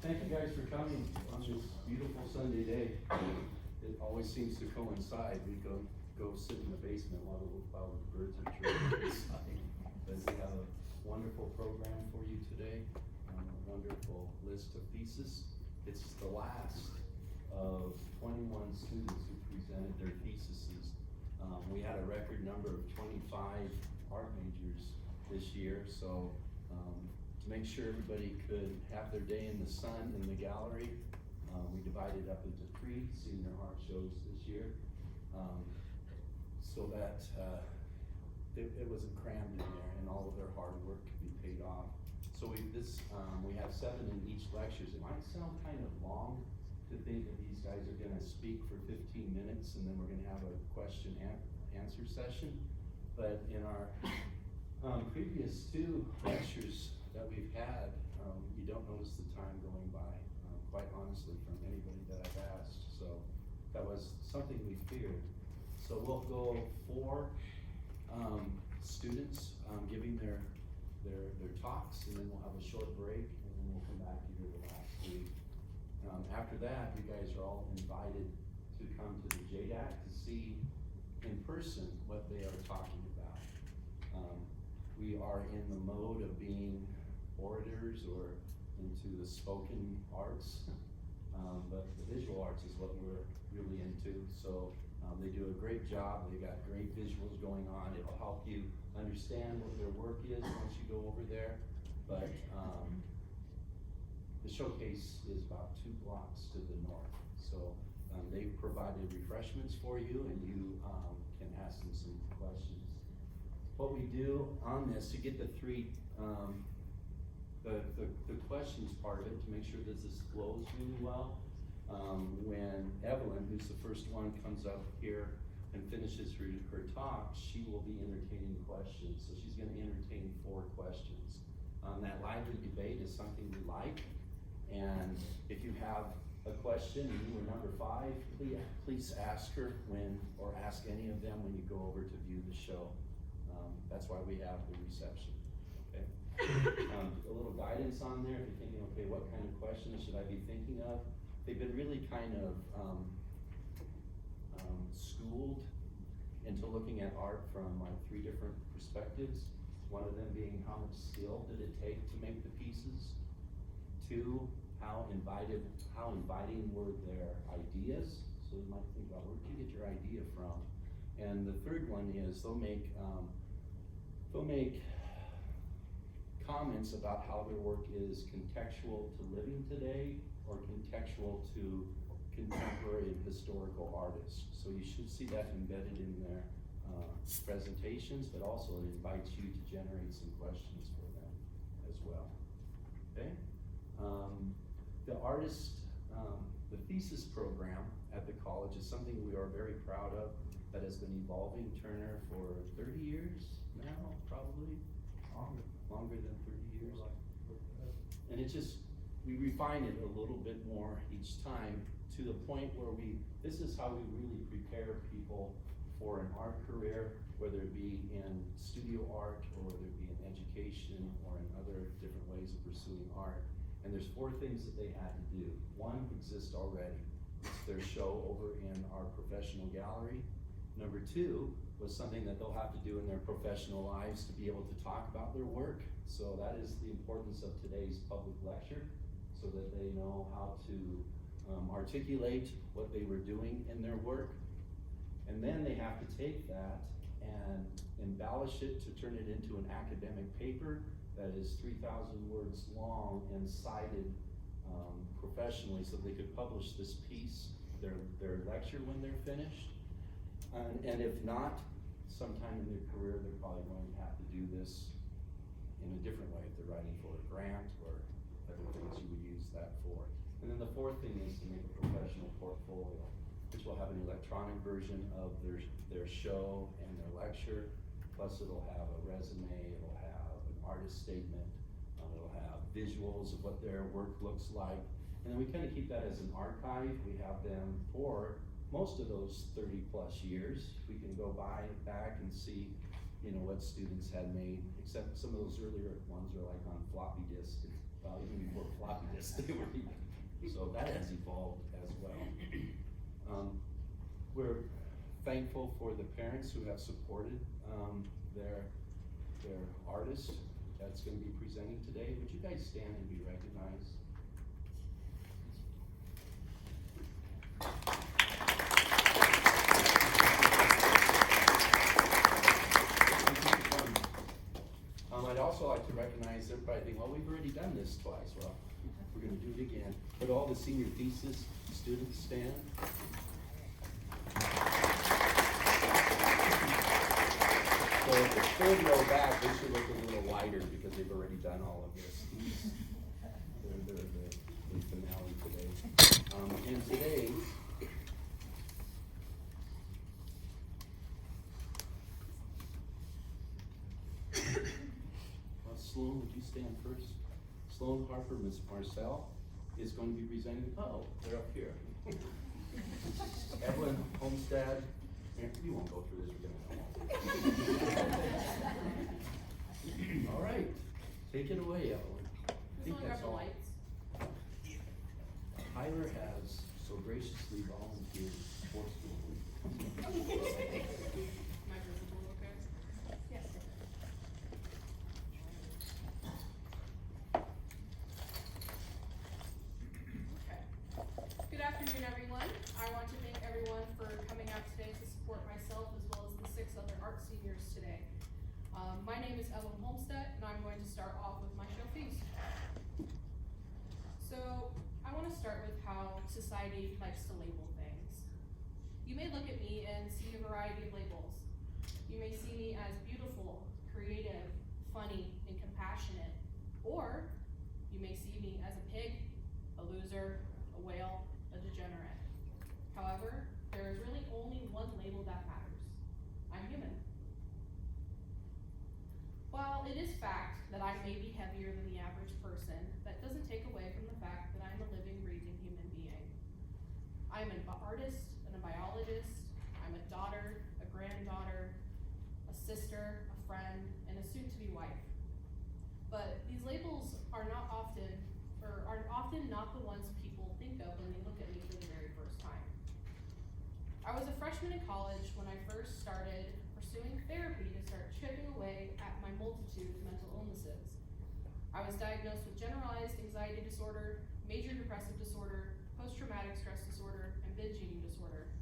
Thank you guys for coming on this beautiful Sunday day. It always seems to coincide. We go sit in the basement while the birds are chirping inside. But we have a wonderful program for you today, a wonderful list of theses. It's the last of 21 students who presented their theses. We had a record number of 25 art majors this year, so to make sure everybody could have their day in the sun in the gallery, we divided up into 3 senior art shows this year, so that it wasn't crammed in there and all of their hard work could be paid off. So we have 7 in each lectures. It might sound kind of long to think that these guys are gonna speak for 15 minutes and then we're gonna have a question answer session. But in our previous 2 lectures that we've had, you don't notice the time going by, quite honestly, from anybody that I've asked. So that was something we feared. So we'll go 4 students giving their talks, and then we'll have a short break, and then we'll come back here the last week. After that, you guys are all invited to come to the JDAC to see in person what they are talking about. We are in the mode of being orators or into the spoken arts, but the visual arts is what we're really into. So they do a great job. They got great visuals going on. It'll help you understand what their work is once you go over there. But the showcase is about 2 blocks to the north. So they've provided refreshments for you, and you can ask them some questions. What we do on this, to get the 3, the questions part of it, to make sure that this flows really well, when Evelyn, who's the first one, comes up here and finishes her talk, she will be entertaining questions. So she's gonna entertain 4 questions. That lively debate is something we like, and if you have a question and you were number 5, please ask her or ask any of them when you go over to view the show. That's why we have the reception, okay? A little guidance on there if you're thinking, okay, what kind of questions should I be thinking of? They've been really kind of schooled into looking at art from like 3 different perspectives. One of them being, how much skill did it take to make the pieces? 2, how inviting were their ideas? So you might think about, where did you get your idea from? And the 3rd one is they'll make comments about how their work is contextual to living today or contextual to contemporary and historical artists. So you should see that embedded in their presentations, but also it invites you to generate some questions for them as well, okay? The thesis program at the college is something we are very proud of, that has been evolving, Turner, for 30 years now, probably, longer than 30 years. And we refine it a little bit more each time, to the point where this is how we really prepare people for an art career, whether it be in studio art, or whether it be in education, or in other different ways of pursuing art. And there's 4 things that they had to do. 1 exists already. It's their show over in our professional gallery. Number 2 was something that they'll have to do in their professional lives to be able to talk about their work. So that is the importance of today's public lecture, so that they know how to articulate what they were doing in their work. And then they have to take that and embellish it to turn it into an academic paper that is 3,000 words long and cited professionally, so they could publish this piece, their lecture, when they're finished. And if not, sometime in their career, they're probably going to have to do this in a different way. If they're writing for a grant or other things you would use that for. And then the 4th thing is to make a professional portfolio, which will have an electronic version of their show and their lecture. Plus it'll have a resume, it'll have an artist statement, it'll have visuals of what their work looks like. And then we kind of keep that as an archive. We have them for most of those 30+ years. We can go back and see, what students had made, except some of those earlier ones are like on floppy disk. well, even before floppy disks, they were even, so that has evolved as well. We're thankful for the parents who have supported their artist that's going to be presenting today. Would you guys stand and be recognized? I'd also like to recognize everybody thinking, well, we've already done this twice. Well, we're going to do it again. Would all the senior thesis students stand? So the third row back, they should look a little wider because they've already done all of this. They're the finale today. And today, Sloan, would you stand first? Sloan Harper Marcel is going to be presenting. Oh, they're up here. Evelyn Holmstedt. You won't go through this. We're going to. All right, take it away, Evelyn. I think that's all. Tyler has so graciously volunteered for school. Good afternoon, everyone. I want to thank everyone for coming out today to support myself as well as the 6 other art seniors today. My name is Evelyn Holmstedt, and I'm going to start off with my show piece. So, I want to start with how society likes to label things. You may look at me and see a variety of labels. You may see me as beautiful, creative, funny, and compassionate, or you may see me as a pig, a loser, a whale, a degenerate. However, there is really only one label that matters. I'm human. While it is fact that I may be heavier than the average person, that doesn't take away from the fact that I'm a living, breathing human being. I'm an artist and a biologist. I'm a daughter, a granddaughter, a sister, a friend, and a soon-to-be wife. But these labels are often not the ones people think of when they look at me for the very first time. I was a freshman in college when I first started pursuing therapy to start chipping away at my multitude of mental illnesses. I was diagnosed with generalized anxiety disorder, major depressive disorder, post-traumatic stress disorder, and binge eating disorder.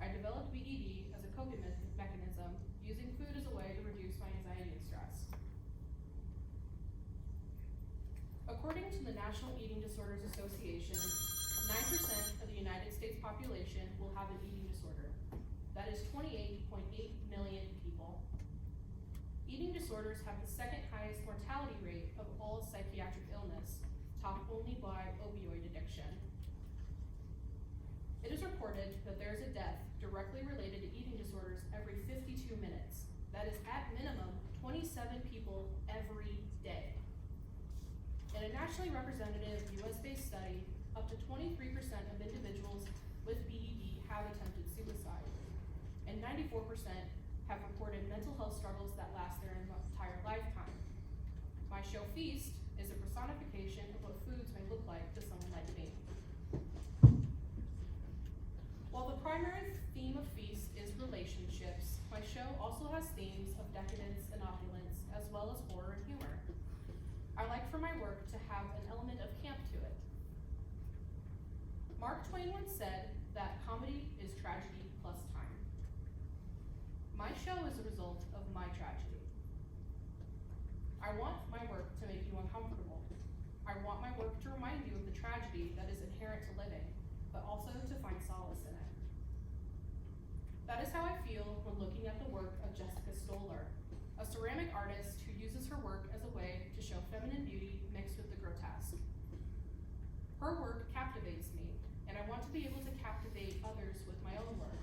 I developed BED as a coping mechanism, using food as a way to reduce my anxiety and stress. According to the National Eating Disorders Association, 9% of the United States population will have an eating disorder. That is 28.8 million people. Eating disorders have the second highest mortality rate of all psychiatric illness, topped only by opioid addiction. It is reported that there is a death directly related to eating disorders every 52 minutes. That is at minimum 27 people every day. In a nationally representative US-based study, up to 23% of individuals with BED have attempted suicide, and 94% have reported mental health struggles that last their entire lifetime. My show Feast is a personification of what foods may look like to someone like me. While the primary theme of Feast is relationships, my show also has themes of decadence and opulence, as well as horror and humor. I like for my work to have an element of camp to it. Mark Twain once said that comedy is tragedy plus time. My show is a result of my tragedy. I want my work to make you uncomfortable. I want my work to remind you of the tragedy that is inherent to living, but also to find solace in it. That is how I feel when looking at the work of Jessica Stoller, a ceramic artist who uses her work as a way to show feminine beauty mixed with the grotesque. Her work captivates me, and I want to be able to captivate others with my own work.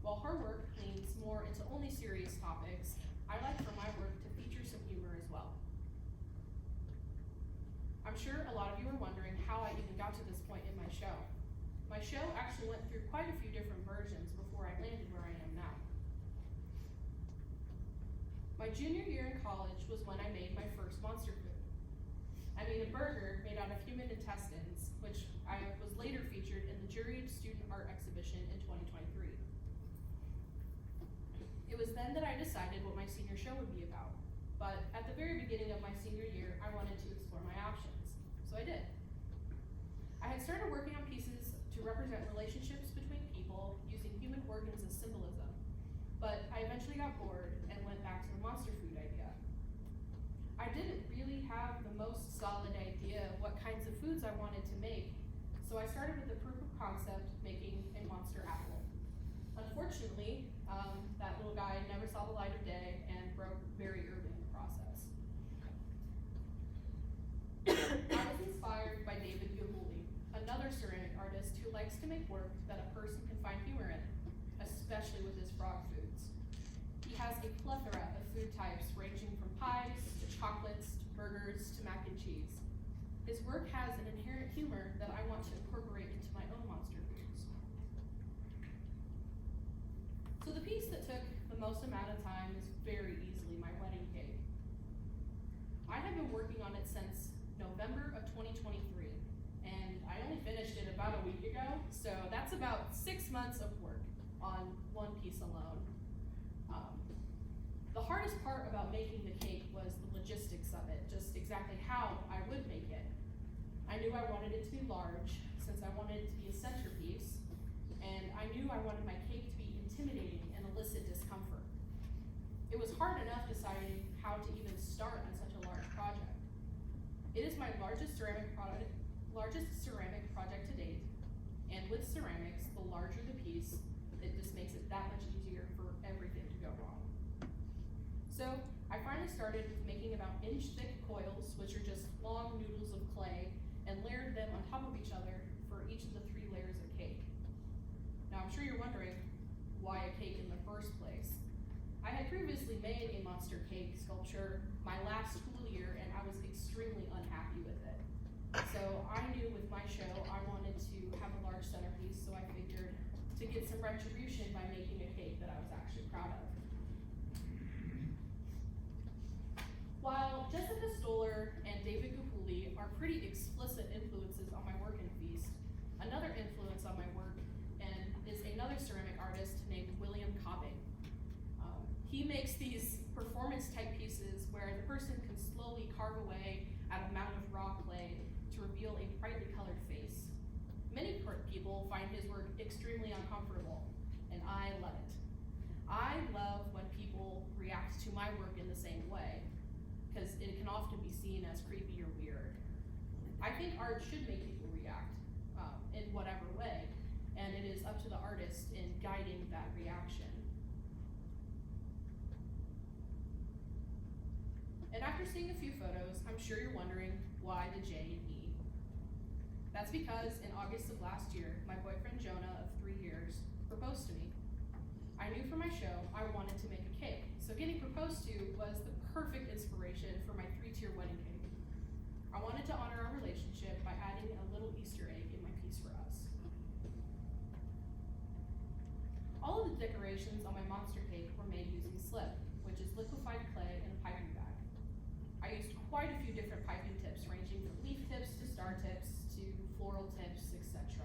While her work leans more into only serious topics, I like for my work to feature some humor as well. I'm sure a lot of you are wondering how I even got to this point in my show. My show actually went through quite a few different versions before I landed where I am now. My junior year in college was when I made my first monster food. I made a burger made out of human intestines, which I was later featured in the juried student art exhibition in 2023. It was then that I decided what my senior show would be about, but at the very beginning of my senior year, I wanted to explore my options, so I did. I had started working on pieces to represent relationships between people using human organs as symbolism, but I eventually got bored and went back to the monster food idea. I didn't really have the most solid idea of what kinds of foods I wanted to make, so I started with the proof of concept making a monster apple. Unfortunately, that little guy never saw the light of day and broke very early in the process. I was inspired by David Gabuli, another ceramic artist who likes to make work that a person can find humor in, especially with his frog foods. He has a plethora of food types ranging from pies to chocolates to burgers to mac and cheese. His work has an inherent humor that I want to incorporate into my own monster foods. So the piece that took the most amount of time is very easily my wedding cake. I have been working on it since November of 2023, and I only finished it about a week ago, so that's about 6 months of work on one piece alone. The hardest part about making the cake was the logistics of it, just exactly how I would make it. I knew I wanted it to be large, since I wanted it to be a centerpiece, and I knew I wanted my cake to be intimidating and elicit discomfort. It was hard enough deciding how to even start on such a large project. It is my largest ceramic project to date, and with ceramics, the larger the piece, it just makes it that much easier for everything to go wrong. So I finally started with making about inch-thick coils, which are just long noodles of clay, and layered them on top of each other for each of the 3 layers of cake. Now I'm sure you're wondering, why a cake in the first place? I had previously made a monster cake sculpture my last school year, and I was extremely unhappy with it. So I knew with my show I wanted to have a large centerpiece, so I figured to get some retribution by making a cake that I was actually proud of. While Jessica Stoller and David Gabuli are pretty explicit influences on my work in Feast, another influence on my work is another ceramic artist named William Cobbing. He makes these performance type pieces where the person can slowly carve away at a mound of raw clay to reveal a brightly colored face. Many people find his work extremely uncomfortable, and I love it. I love when people react to my work in the same way, because it can often be seen as creepy or weird. I think art should make people react in whatever way, and it is up to the artist in guiding that reaction. And after seeing a few photos, I'm sure you're wondering why the J and E. That's because in August of last year, my boyfriend Jonah of 3 years proposed to me. I knew for my show I wanted to make a cake, so getting proposed to was the perfect inspiration for my 3-tier wedding cake. I wanted to honor our relationship by adding a little Easter egg in my piece for us. All of the decorations on my monster cake were made using slip, which is liquefied clay in a piping bag. I used quite a few different piping tips, ranging from leaf tips to star tips to floral tips, etc.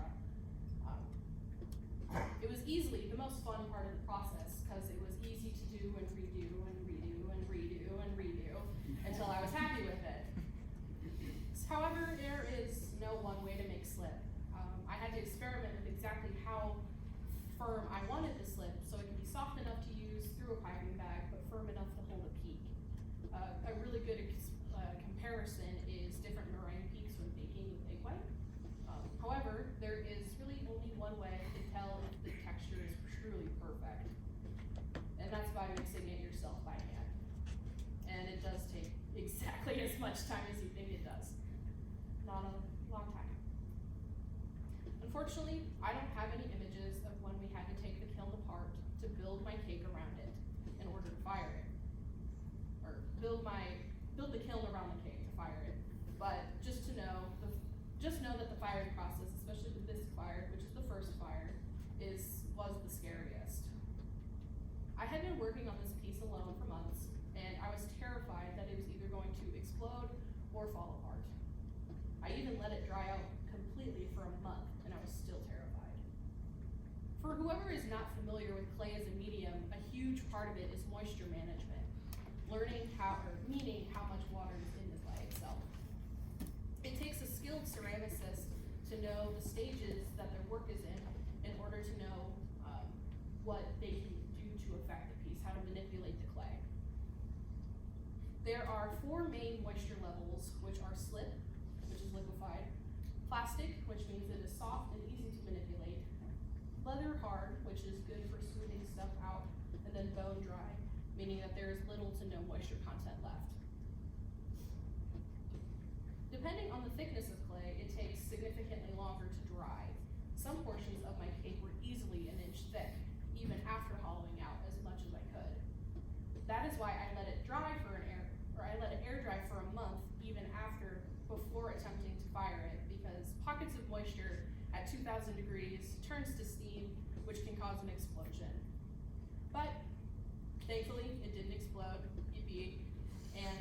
It was easily the most fun part of the process because it was easy to do and redo and redo and redo and redo until I was happy with it. However, there is no one way to make slip. I had to experiment with exactly how firm I wanted the slip so it could be soft enough to use through a piping bag but firm enough to hold a peak. A really good comparison is different meringue peaks when baking with egg white. However, there is really only one way to tell if the texture is truly perfect, and that's by mixing it yourself by hand. And it does take exactly as much time as you think it does. Not a long time. Unfortunately, I don't have any images of when we had to take the kiln apart to build my cake around it in order to fire it. Or build the kiln around the cake to fire it. But just know that the firing process, especially with this fire, which is the first fire, was the scariest. I had been working on this piece alone for months, and I was terrified that it was either going to explode or fall apart. For whoever is not familiar with clay as a medium, a huge part of it is moisture management, meaning how much water is in the clay itself. It takes a skilled ceramicist to know the stages that their work is in order to know what they can do to affect the piece, how to manipulate the clay. There are 4 main moisture levels, which are slip, which is liquefied, plastic, which means it is soft and easy to manipulate, leather hard, which is good for smoothing stuff out, and then bone dry, meaning that there is little to no moisture content left. Depending on the thickness of clay, it takes significantly longer to dry. Some portions of my cake were easily an inch thick, even after hollowing out as much as I could. That is why I let it air dry for a month before attempting to fire it, because pockets of moisture at 2,000 degrees turns to steam, which can cause an explosion. But thankfully, it didn't explode, yippee, and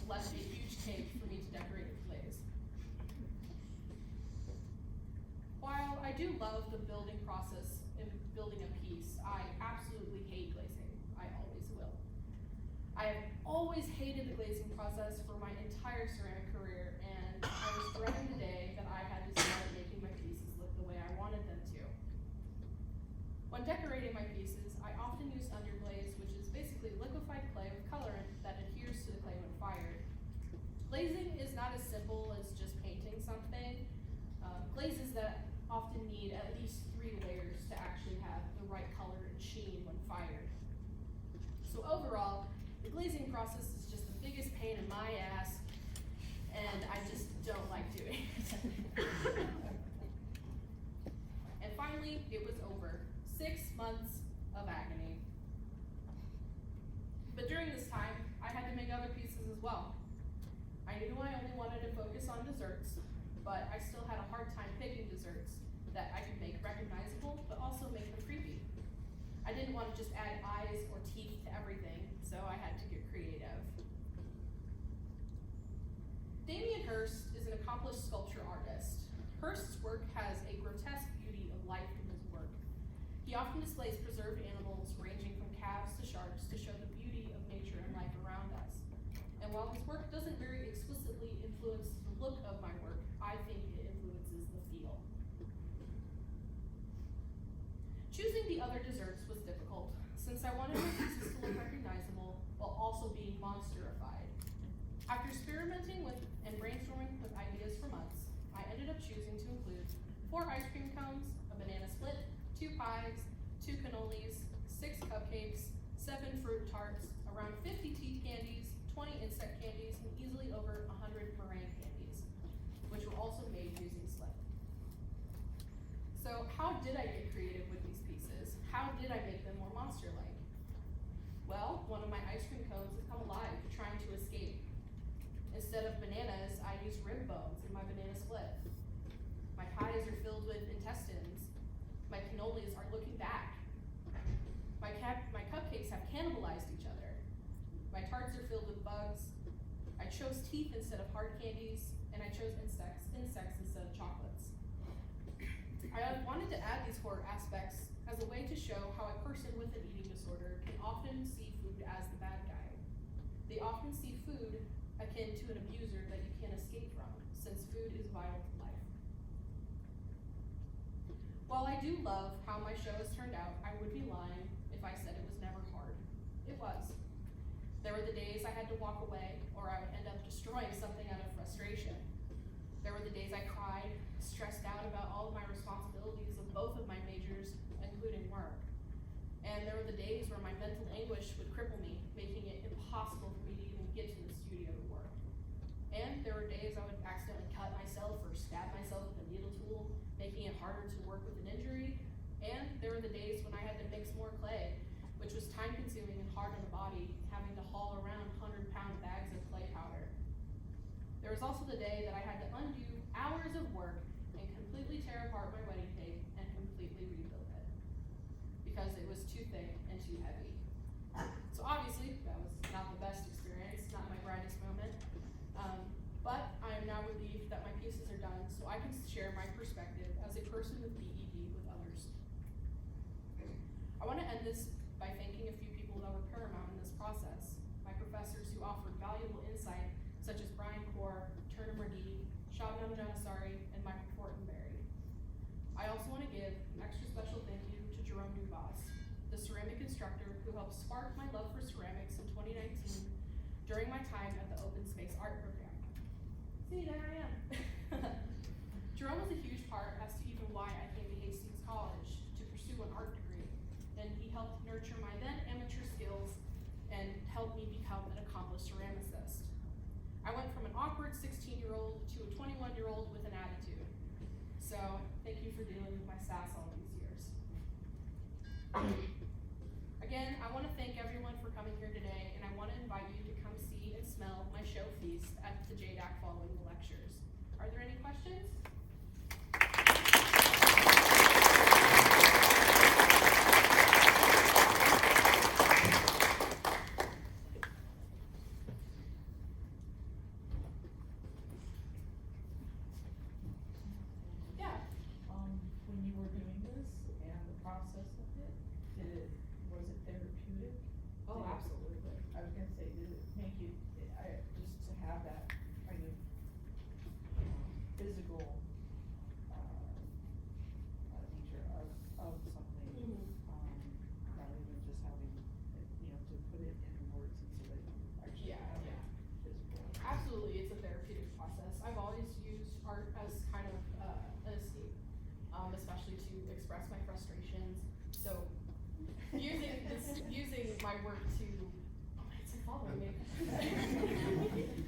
left a huge cake for me to decorate with glaze. While I do love the building process in building a piece, I absolutely hate glazing. I always will. I have always hated the glazing process for my entire ceramic career, and I was dreading the day that I had to start making my pieces look the way I wanted them to. When decorating my pieces, I often use underglaze, which is basically liquefied clay with colorant that adheres to the clay when fired. Glazing is not as simple as just painting something. Glazes that often need at least 3 layers to actually have the right color and sheen when fired. So overall, the glazing process is just the biggest pain in my ass, and I just don't like doing it. And finally, it was over. 6 months of agony. But during this time, I had to make other pieces as well. I knew I only wanted to focus on desserts, but I still had a hard time picking desserts that I could make recognizable, but also make them creepy. I didn't want to just add eyes or teeth to everything, so I had to get creative. Damien Hirst is an accomplished sculpture artist. Hirst's work has a grotesque beauty of life in his work. He often displays preserved animals ranging from calves to sharks to show the beauty of nature and life around us. And while his work doesn't very explicitly influence the look of my work, I think it influences the feel. Choosing the other desserts was difficult, since I wanted my pieces to look recognizable while also being monsterified. After experimenting with and brainstorming with ideas for months, I ended up choosing to include 4 ice cream cones, a banana split, 2 pies, 2 cannolis, 6 cupcakes, 7 fruit tarts, around 50 teeth candies, 20 insect candies, and easily over 100 meringue candies, which were also made using slip. So how did I get creative with these pieces? How did I make them more monster-like? Well, one of my ice cream cones has come alive, trying to escape. Instead of bananas, I used rib bones in my banana split. My pies are filled with intestines. My cannolis are looking back. My cupcakes have cannibalized each other. My tarts are filled with bugs. I chose teeth instead of hard candies, and I chose insects instead of chocolates. I wanted to add these horror aspects as a way to show how a person with an eating disorder can often see food as the bad guy. They often see food akin to an abuser that you can't escape from, since food is vital to life. While I do love how my show has turned out, I would be lying if I said it was never hard. It was. There were the days I had to walk away, or I would end up destroying something out of frustration. There were the days I cried, stressed out about all of my responsibilities of both of my majors, including work. And there were the days where my mental anguish would cripple me, making it impossible for me to even get to the studio to work. And there were days I would accidentally cut myself or stab myself with a needle tool, making it harder to work with an injury. And there were the days when I had to mix more clay, which was time-consuming and hard on the body, having to haul around 100-pound bags of clay powder. There was also the day that I had to undo hours of work and completely tear apart my wedding cake and completely rebuild it, because it was too thick and too heavy. So obviously, that was not the best experience, not my brightest moment, but I am now relieved that my pieces are done so I can share my perspective as a person with BED with others. I want to end this by thanking a few people that were paramount in this process. My professors who offered valuable insight, such as Brian Core, Turner McGee, Shabnam Janasari, and Michael Fortenberry. I also want to give an extra special thank you to Jerome Dubas, the ceramic instructor who helped spark my love for ceramics in 2019 during my time at the Open Space Art Program. See, there I am. Jerome was a huge part as to even why I came to Hastings College to pursue an art degree, and he helped nurture my then amateur skills and helped me become an accomplished ceramicist. I went from an awkward 16-year-old to a 21-year-old with an attitude. So, thank you for dealing with my sass all these years. Again, I want to thank everyone for coming here today, and I want to invite you to come see and smell my show feast at the JDAC following the lectures. Are there any questions? When you were doing this and the process of it, was it therapeutic? Oh, absolutely. I was gonna say, did it make you, just to have that kind of physical, nature of something, rather than just having, to put it in words and so that you actually Yeah, have yeah. it physical. Absolutely, it's a therapeutic process. I've always used art as kind of an escape, especially to express my frustrations. So using my work to, it's like following me.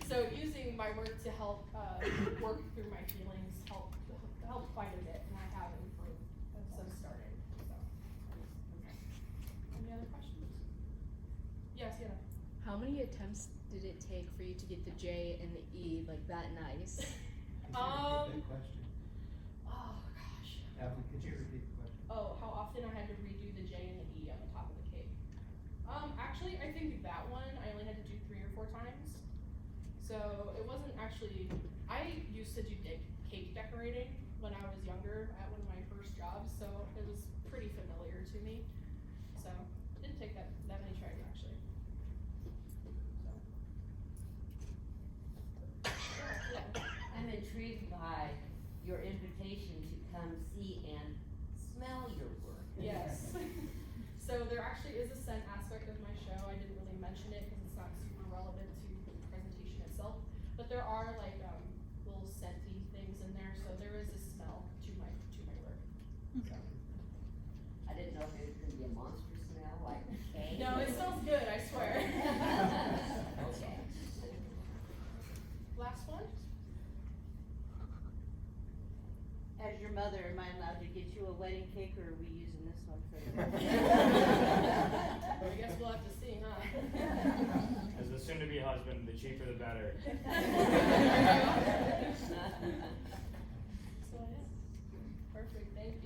So using my work to help work through my feelings, help fight a bit, and I have improved since starting. So, any other questions? Yes, yeah. How many attempts did it take for you to get the J and the E like that nice? Could you repeat that question? Oh gosh. Evelyn, could you repeat the question? Oh, how often I had to redo the J and the E on the top of the cake. Actually, I think that one I only had to do 3 or 4 times. So it wasn't actually, I used to do cake decorating when I was younger at one of my first jobs, so it was pretty familiar to me. So it didn't take that many tries actually. So. I'm intrigued by your invitation to come see and smell your work. Yes. So there actually is a scent aspect of my show. I didn't really mention it because it's not super relevant to the presentation itself. But there are like little scenty things in there, so there is a smell to my work. So. I didn't know if it was gonna be a monster smell like cake. No, it smells good, I swear. Okay. Last one? As your mother, am I allowed to get you a wedding cake, or are we using this one for I guess we'll have to see, huh? As the soon-to-be husband, the cheaper the better. So yeah. Perfect, thank you.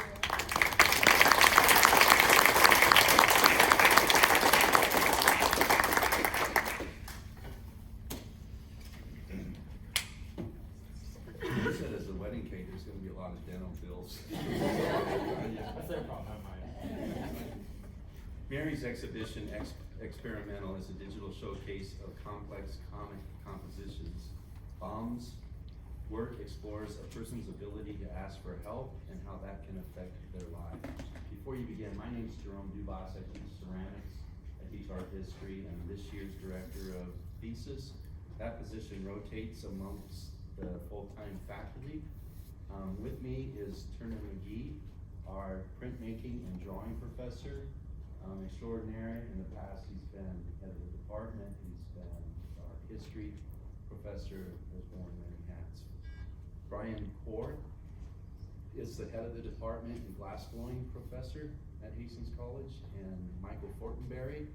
You said as a wedding cake, there's gonna be a lot of dental bills. That's their problem, not mine. Mary's exhibition, Experimental, is a digital showcase of complex comic compositions. Baum's work explores a person's ability to ask for help and how that can affect their lives. Before you begin, my name's Jerome Dubas. I teach ceramics, I teach art history, and I'm this year's director of thesis. That position rotates amongst the full-time faculty. With me is Turner McGee, our printmaking and drawing professor, extraordinary. In the past, he's been head of the department, he's been our history professor, has worn many hats. Brian Core is the head of the department and glassblowing professor at Hastings College, and Michael Fortenberry,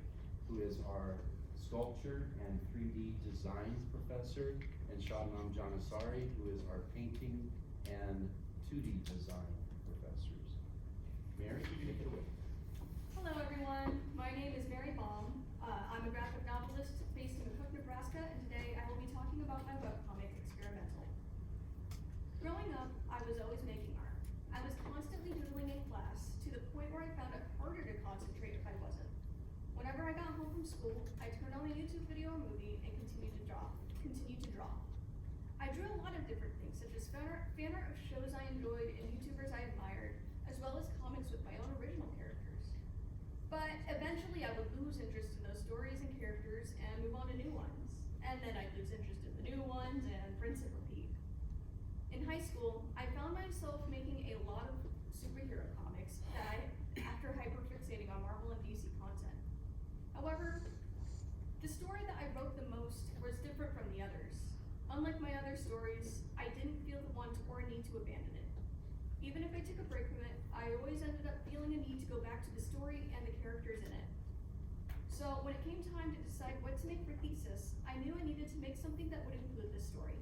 who is our sculpture and 3D design professor, and Shabnam Janasari, who is our painting and 2D design professors. Mary, you take it away. Hello everyone, my name is Mary Baum. I'm a graphic novelist based in McCook, Nebraska, and today I will be talking about my webcomic, Experimental. Growing up, I was always making art. I was constantly doodling in class to the point where I found it harder to concentrate from school, I turned on a YouTube video or movie and continued to draw. I drew a lot of different things, such as fan art of shows I enjoyed and YouTubers I admired, as well as comics with my own original characters. But eventually I would lose interest in those stories and characters and move on to new ones. And then I'd lose interest in the new ones and rinse and repeat. In high school, I found myself making a lot of superhero comics after hyperfixating on Marvel and DC content. However, the story that I wrote the most was different from the others. Unlike my other stories, I didn't feel the want or need to abandon it. Even if I took a break from it, I always ended up feeling a need to go back to the story and the characters in it. So when it came time to decide what to make for thesis, I knew I needed to make something that would include this story.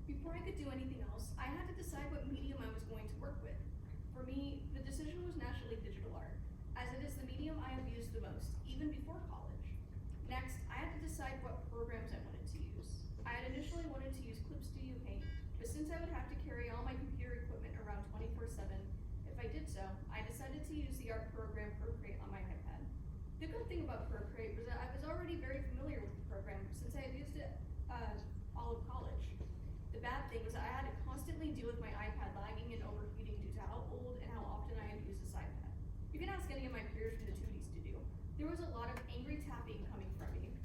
Before I could do anything else, I had to decide what medium I was going to work with. For me, the decision was naturally digital art, as it is the medium I have used the most, even before college. Next, I had to decide what programs I wanted to use. I had initially wanted to use Clip Studio Paint, but since I would have to carry all my computer equipment around 24/7, if I did so, I decided to use the art program Procreate on my iPad. The good thing about Procreate was that I was already very familiar with the program since I had used it all of college. The bad thing was that I had to constantly deal with my iPad lagging and overheating due to how old and how often I had used this iPad. You can ask any of my peers from the 2D studio. There was a lot of angry tapping coming from me.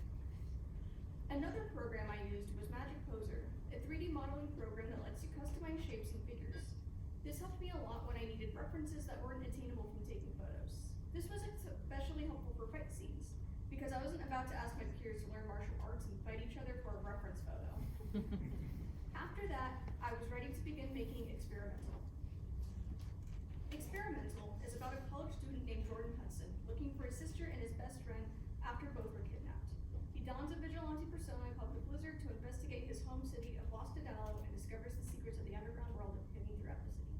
Another program I used was Magic Poser, a 3D modeling program that lets you customize shapes and figures. This helped me a lot when I needed references that weren't attainable from taking photos. This was especially helpful for fight scenes, because I wasn't about to ask my peers to learn martial arts and fight each other for a reference photo. After that, I was ready to begin making Experimental. Experimental is about a college student named Jordan Hudson looking for his sister and his best friend after both were kidnapped. He dons a vigilante persona called the Blizzard to investigate his home city of Los Dedalo and discovers the secrets of the underground world hidden throughout the city.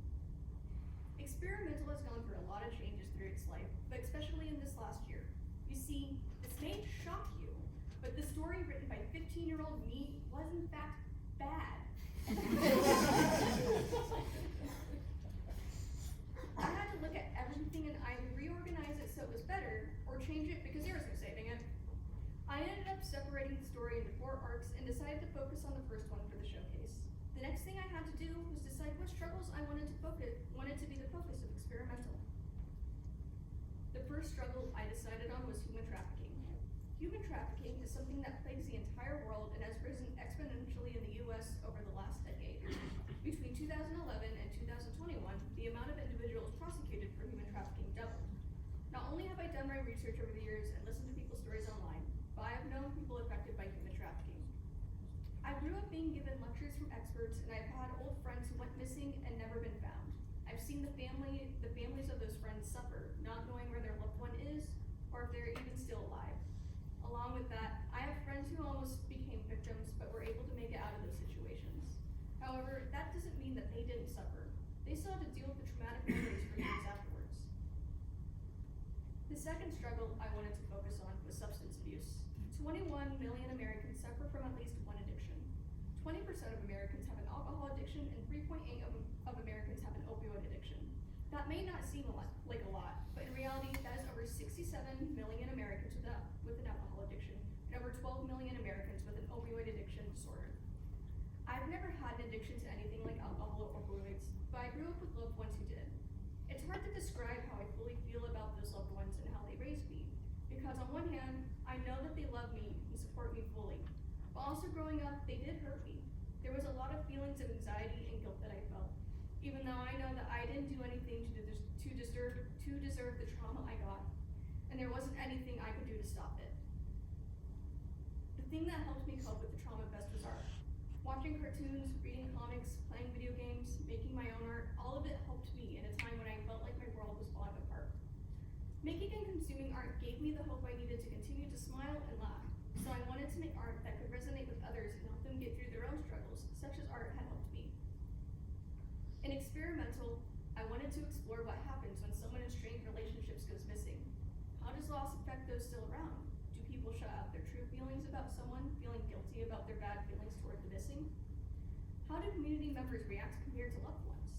Experimental has gone through a lot of changes through its life, but especially in this last year. You see, this may shock you, but the story written by 15-year-old me was in fact bad. I had to look at everything and either reorganize it so it was better, or change it because there was no saving it. I ended up separating the story into 4 arcs and decided to focus on the first one for the showcase. The next thing I had to do was decide what struggles I wanted to be the focus of Experimental. The first struggle I decided on was human trafficking. Human trafficking is something that plagues the entire world and has risen exponentially in the US over the last decade. Between 2011 and 2021, the amount of individuals prosecuted for human trafficking doubled. Not only have I done my research over the years and listened to people's stories online, but I have known people affected by human trafficking. I grew up being given lectures from experts, and I've had old friends who went missing and never been found. I've seen the families of those friends suffer, not knowing where their loved one is, or if they're even still alive. Along with that, I have friends who almost became victims, but were able to make it out of those situations. However, that doesn't mean that they didn't suffer. They still had to deal with the traumatic memories for years afterwards. The second struggle I wanted to focus on was substance abuse. 21 million Americans suffer from at least one addiction. 20% of Americans have an alcohol addiction, and 3.8 of Americans have an opioid addiction. That may not seem like a lot, but in reality, that is over 67 million Americans with an alcohol addiction, and over 12 million Americans with an opioid addiction disorder. I've never had an addiction to anything like alcohol or opioids, but I grew up with loved ones who did. It's hard to describe how I fully feel about those loved ones and how they raised me, because on one hand, I know that they love me and support me fully, but also growing up, they did hurt me. There was a lot of feelings of anxiety and guilt that I felt, even though I know that I didn't do anything to deserve the trauma I got, and there wasn't anything I could do to stop it. The thing that helped me cope with the trauma best was art. Watching cartoons, reading comics, playing video games, making my own art, all of it helped me in a time when I felt like my world was falling apart. Making and consuming art gave me the hope I needed to continue to smile and laugh, so I wanted to make art that could resonate with others and help them get through their own struggles, such as art had helped me. In Experimental, I wanted to explore what happens when someone in strained relationships goes missing. How does loss affect those still around? Do people shut out their true feelings about someone, feeling guilty about their bad feelings toward the missing? How do community members react compared to loved ones?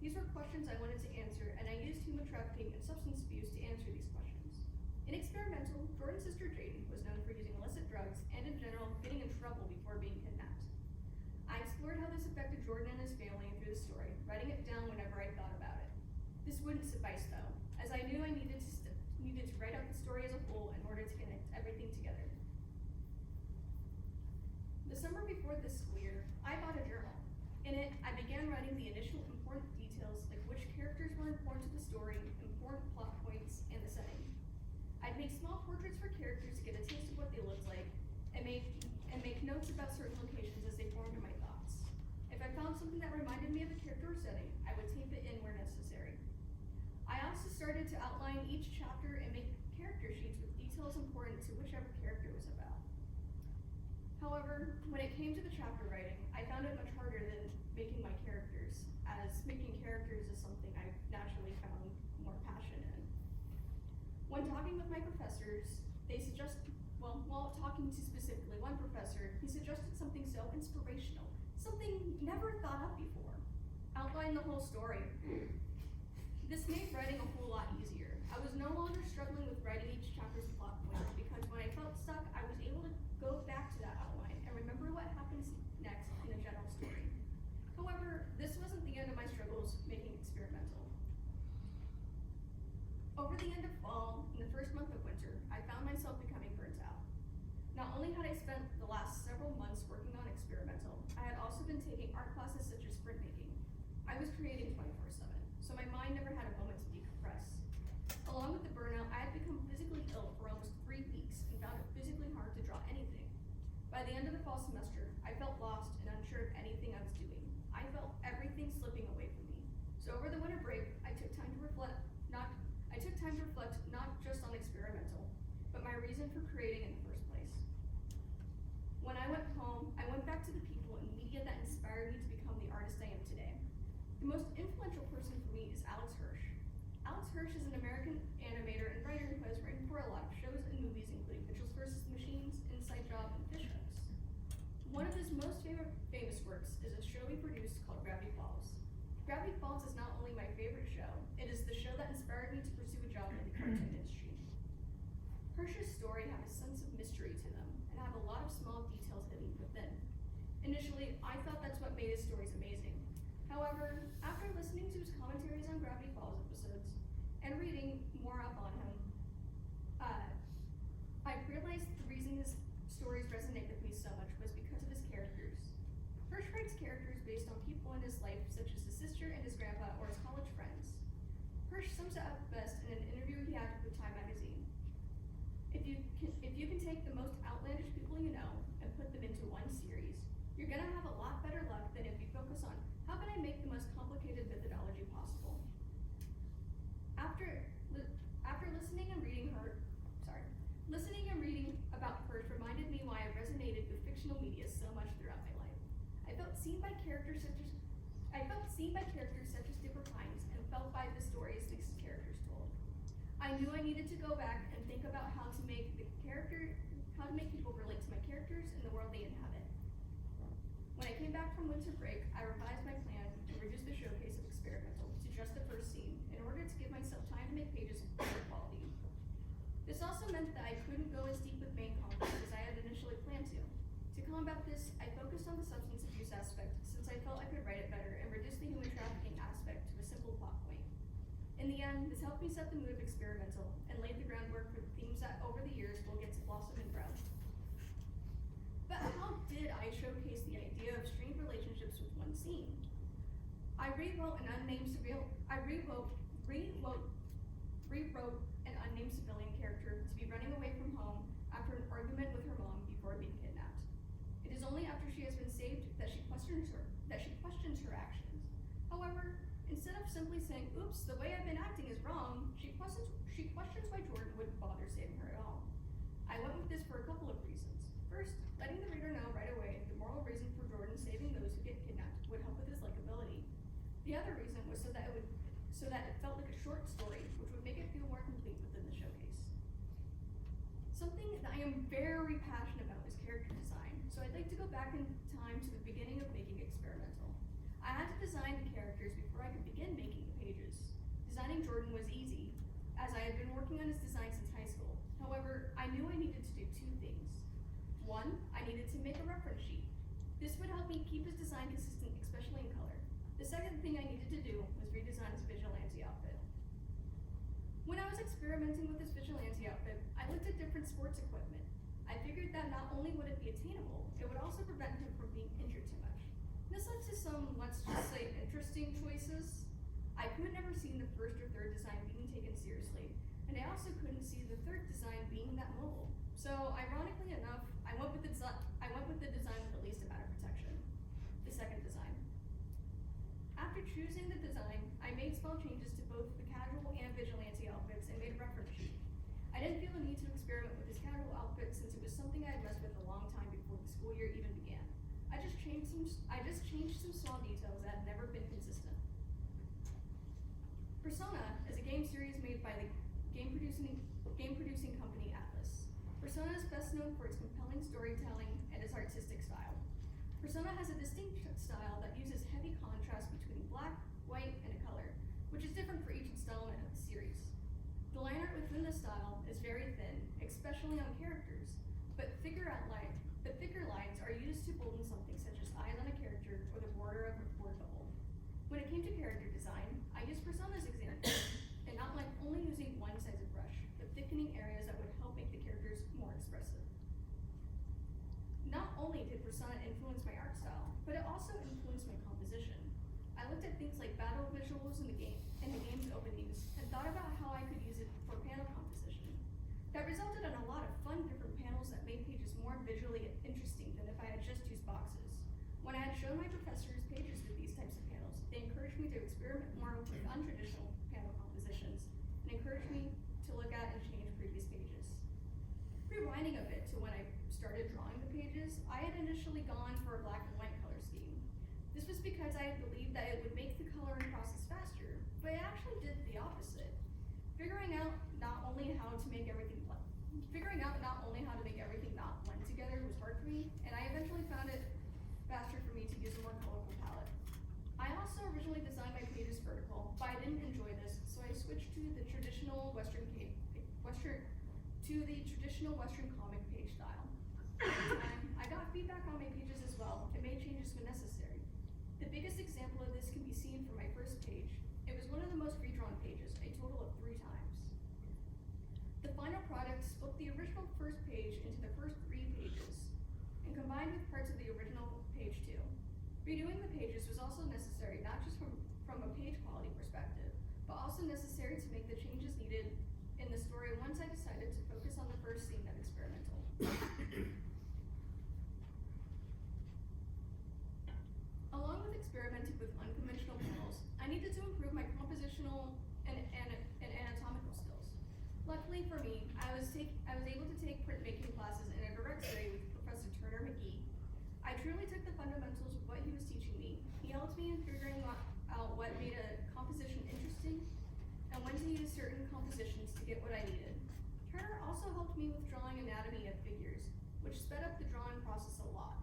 These were questions I wanted to answer, and I used human trafficking and substance abuse to answer these questions. In Experimental, Jordan's sister Jaden was known for using illicit drugs and in general getting in trouble before being kidnapped. I explored how this affected Jordan and his family through the story, writing it down whenever I thought about it. This wouldn't suffice though, as I knew I needed to write out the story as a whole in order to connect everything together. The summer before this school year, I bought a journal. In it, I began writing the initial important details like which characters were important to the story, important plot points, and the setting. I'd make small portraits for characters to get a taste of what they looked like, and make notes about certain locations as they formed in my thoughts. If I found something that reminded me of a character or setting, I would tape it in where necessary. I also started to outline each chapter and make character sheets with details important to whichever character was about. However, when it came to the chapter writing, I found it much harder than making my characters, as making characters is something I've naturally found more passion in. When talking with my professors, while talking to specifically one professor, he suggested something so inspirational, something never thought of before. Outline the whole story. This made writing a whole lot easier. I was no longer struggling with writing each chapter's plot points because when I felt stuck, I was able to go back to that outline and remember what happens next in a general story. However, this wasn't the end of my struggles making Experimental. Over the end of fall, in the first month of winter, I found myself becoming burnt out. Not only had I spent the last several months working on Experimental, I had also been taking art classes such as printmaking. I was creating 24/7, so my mind never had a moment to decompress. Along with the burnout, I had become physically ill for almost 3 weeks and found it physically hard to draw anything. By the end of the fall semester, I felt lost and unsure of anything I was doing. I felt everything slipping away from me. So over the winter break, I took time to reflect not just on Experimental, but my reason for creating in the first place. When I went home, I went back to the people and media that inspired me to become the artist I am today. The most influential person for me is Alex Hirsch. Alex Hirsch is an American animator and writer who has written for a lot of shows and movies including Mitchell's vs. Machines, Inside Job, and Fish Hooks. One of his most famous works is a show he produced called Gravity Falls. Gravity Falls is not only my favorite show, it is the show that inspired me to pursue a job in the cartoon industry. Hirsch's story have a sense of mystery to them and have a lot of small details hidden within. Initially, I thought that's what made his stories amazing. However, after listening to his commentaries on Gravity Falls episodes and reading more up on him, I realized the reason his stories resonate with me so much was because of his characters. Hirsch writes characters based on people in his life, such as his sister and his grandpa or his college friends. Hirsch sums it up best in an interview he had with Time magazine. If you can take the most outlandish people you know and put them into one series, you're gonna have a lot better luck than if you focus on how can I make the most complicated methodology possible. After listening and reading about Hirsch reminded me why I resonated with fictional media so much throughout my life. I felt seen by characters such as Dipper Pines and felt by the stories these characters told. I knew I needed to go back and think about how to make people relate to my characters and the world they inhabit. When I came back from winter break, I revised my plan and reduced the showcase of Experimental to just the first scene in order to give myself time to make pages of better quality. This also meant that I couldn't go as deep with main conflict as I had initially planned to. To combat this, I focused on the substance abuse aspect since I felt I could write it better and reduce the human trafficking aspect to a simple plot point. In the end, this helped me set the mood of Experimental and laid the groundwork for the themes that over the years will get to blossom and grow. But how did I showcase the idea of strained relationships with one scene? I rewrote an unnamed civilian character to be running away from home after an argument with her mom before being kidnapped. It is only after she has been saved that she questions her actions. However, instead of simply saying, "Oops, the way I've been acting is wrong," she questions why Jordan wouldn't bother saving her at all. I went with this for a couple of reasons. First, letting the reader know right away the moral reason for Jordan saving those who get kidnapped would help with his likability. The other reason was so that it felt like a short story, which would make it feel more complete within the showcase. Something that I am very passionate about is character design, so I'd like to go back in time to the beginning of making Experimental. I had to design the characters before I could begin Designing Jordan was easy, as I had been working on his design since high school. However, I knew I needed to do two things. One, I needed to make a reference sheet. This would help me keep his design consistent, especially in color. The second thing I needed to do was redesign his vigilante outfit. When I was experimenting with this vigilante outfit, I looked at different sports equipment. I figured that not only would it be attainable, it would also prevent him from being injured too much. This led to some, let's just say, interesting choices. I could never seen the first or third design being taken seriously, and I also couldn't see the third design being that mobile. So, ironically enough, I went with the design with the least amount of protection. The second design. After choosing the design, I made small changes to both the casual and vigilante outfits and made a reference sheet. I didn't feel the need to experiment with his casual outfit since it was something I had messed with a long time before the school year even began. I just changed some small details that had never been consistent. Persona is a game series made by the game producing company Atlas. Persona is best known for its compelling storytelling and its artistic style. Persona has a distinct style that uses heavy contrast between black, white, and a color, which is different for each installment of the series. The line art within the style is very thin, especially on characters, but thicker lines are used to bolden something such as eyes on a character or the border of a word bubble. When it came to character design, I used Persona as example, and outlined only using one size of brush, but thickening areas that would help make the characters more expressive. Not only did Persona influence my art style, but it also influenced my composition. I looked at things like battle visuals in the game's openings, and thought about how I could use it for panel composition. That resulted in a lot of fun different panels that made pages more visually interesting than if I had just used boxes. When I had shown my professors pages with these types of panels, they encouraged me to experiment more with untraditional panel compositions, and encouraged me to look at and change previous pages. Rewinding a bit to when I started drawing the pages, I had initially gone for a black and white color scheme. This was because I had believed that it would make the coloring process faster, but it actually did the opposite. Figuring out not only how to make everything not blend together was hard for me, and I eventually found it faster for me to use a more colorful palette. I also originally designed my pages vertical, but I didn't enjoy this, so I switched to the traditional Western comic page style. At the time, I got feedback on my pages as well, and made changes when necessary. The biggest example of this can be seen from my first page. It was one of the most redrawn pages, a total of 3 times. The final product split the original first page into the first 3 pages, and combined with parts of the original page 2. Redoing the pages was also necessary, not just from a page quality perspective, but also necessary to make the changes needed in the story once I decided to focus on the first scene of experimental. Along with experimenting with unconventional panels, I needed to improve my compositional and anatomical skills. Luckily for me, I was able to take printmaking classes in a direct study with Professor Turner McGee. I truly took the fundamentals of what he was teaching me. He helped me in figuring out what made a composition interesting and when to use certain compositions to get what I needed. Turner also helped me with drawing anatomy of figures, which sped up the drawing process a lot.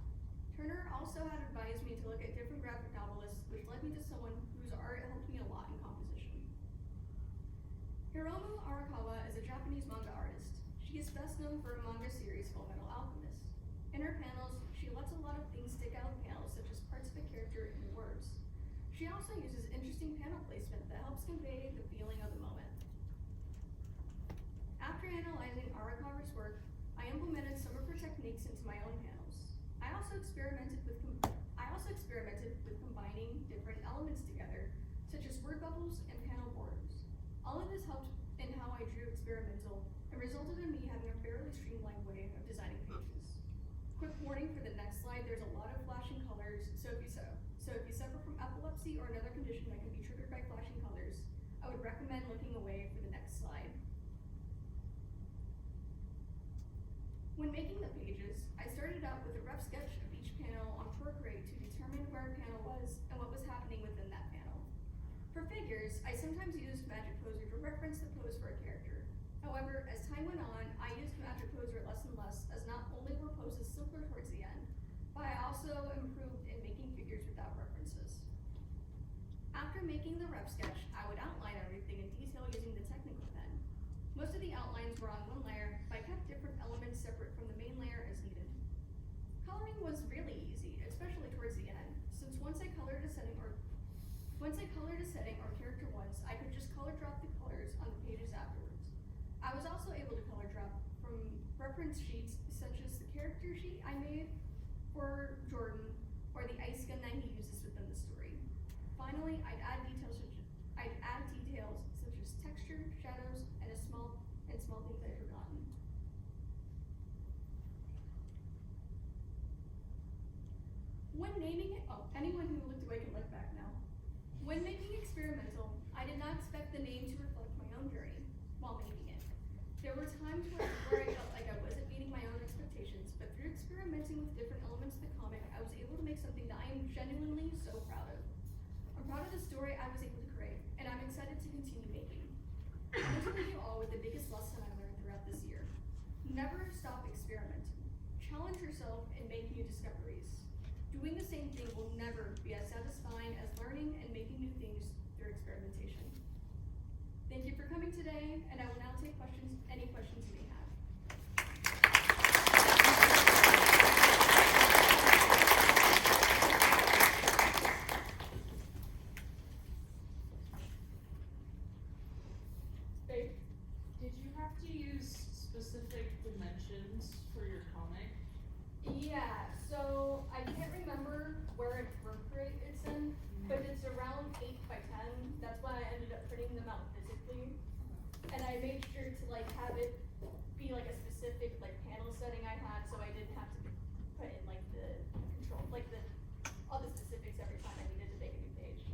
Turner also had advised me to look at different graphic novelists, which led me to someone whose art helped me a lot in composition. Hiromu Arakawa is a Japanese manga artist. She is best known for a manga series, Full Metal Alchemist. In her panels, she lets a lot of things stick out of panels, such as parts of a character and words. She also uses interesting panel placement that helps convey the feeling of the moment. After analyzing Arakawa's work, I implemented some of her techniques into my own panels. I also experimented with combining different elements together, such as word bubbles and panel borders. All of this helped in how I drew experimental and resulted in me having a fairly streamlined way of designing pages. Quick warning for the next slide, there's a lot of flashing colors, so if you suffer from epilepsy or another condition that can be triggered by flashing colors, I would recommend looking away for the next slide. When making the pages, I started out with a rough sketch of each panel on Procreate to determine where a panel was and what was happening within that panel. For figures, I sometimes used Magic Poser to reference the pose for a character. However, as time went on, I used Magic Poser less and less, as not only were poses simpler towards the end, but I also improved in making figures without references. After making the rough sketch, I would outline everything in detail was really easy, especially towards the end, since once I colored a setting or character once, I could just color drop the colors on the pages afterwards. I was also able to color drop from reference sheets such as the character sheet I made for Jordan or the ice gun that he uses within the story. Finally, I'd add details such as texture, shadows, and small things I'd forgotten. When naming it, anyone who looked away can look back now. When making experimental, I did not expect the name to reflect my own journey while making it. There were times where I felt like I wasn't meeting my own expectations, but through experimenting with different elements of the comic, I was able to make something that I am genuinely so proud of. I'm proud of the story I was able to create, and I'm excited to continue making. I want to leave you all with the biggest lesson I learned throughout this year. Never stop experimenting. Challenge yourself and make new discoveries. Doing the same thing will never be as satisfying as learning and making new things through experimentation. Thank you for coming today, and I will now take any questions you may have. Babe, did you have to use specific dimensions for your comic? Yeah, so I can't remember where in work rate it's in, but it's around 8 by 10. That's why I ended up printing them out physically. And I made sure to have it be a specific panel setting I had, so I didn't have to put in the control, all the specifics every time I needed to make a new page.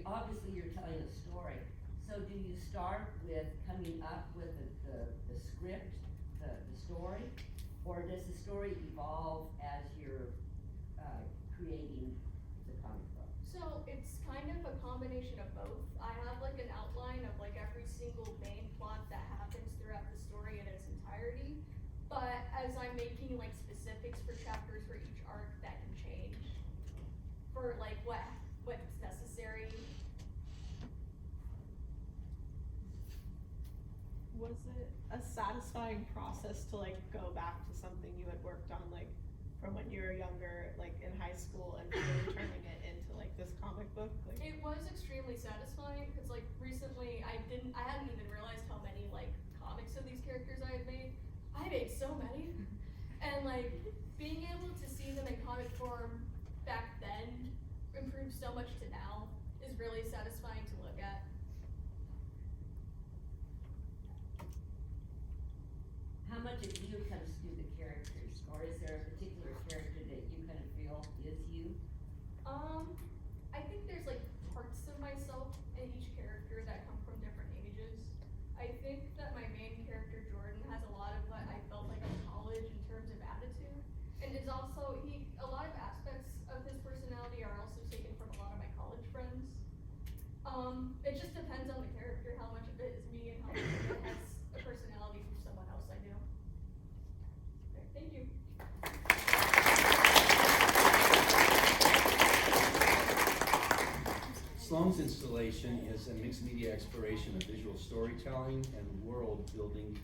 Obviously you're telling a story. So do you start with coming up with the script, the story, or does the story evolve as you're creating the comic book? So it's kind of a combination of both. I have an outline of every single main plot that happens throughout the story in its entirety. But as I'm making specifics for chapters for each arc, that can change for what's necessary. Was it a satisfying process to go back to something you had worked on from when you were younger, in high school, and really turning it into this comic book? It was extremely satisfying because recently I hadn't even realized how many comics of these characters I had made. I made so many, and being able to see them in comic form back then improved so much to now is really satisfying to look at. How much of you comes through the characters, or is there a particular character that you kind of feel is you? I think there's parts of myself in each character that come from different ages. I think that my main character Jordan has a lot of what I felt in college in terms of attitude, and it's also a lot of aspects of his personality are also taken from a lot of my college friends. It just depends on the character, how much of it is me and how much of it has a personality from someone else I knew. Okay, thank you. Sloan's installation is a mixed media exploration of visual storytelling and world building,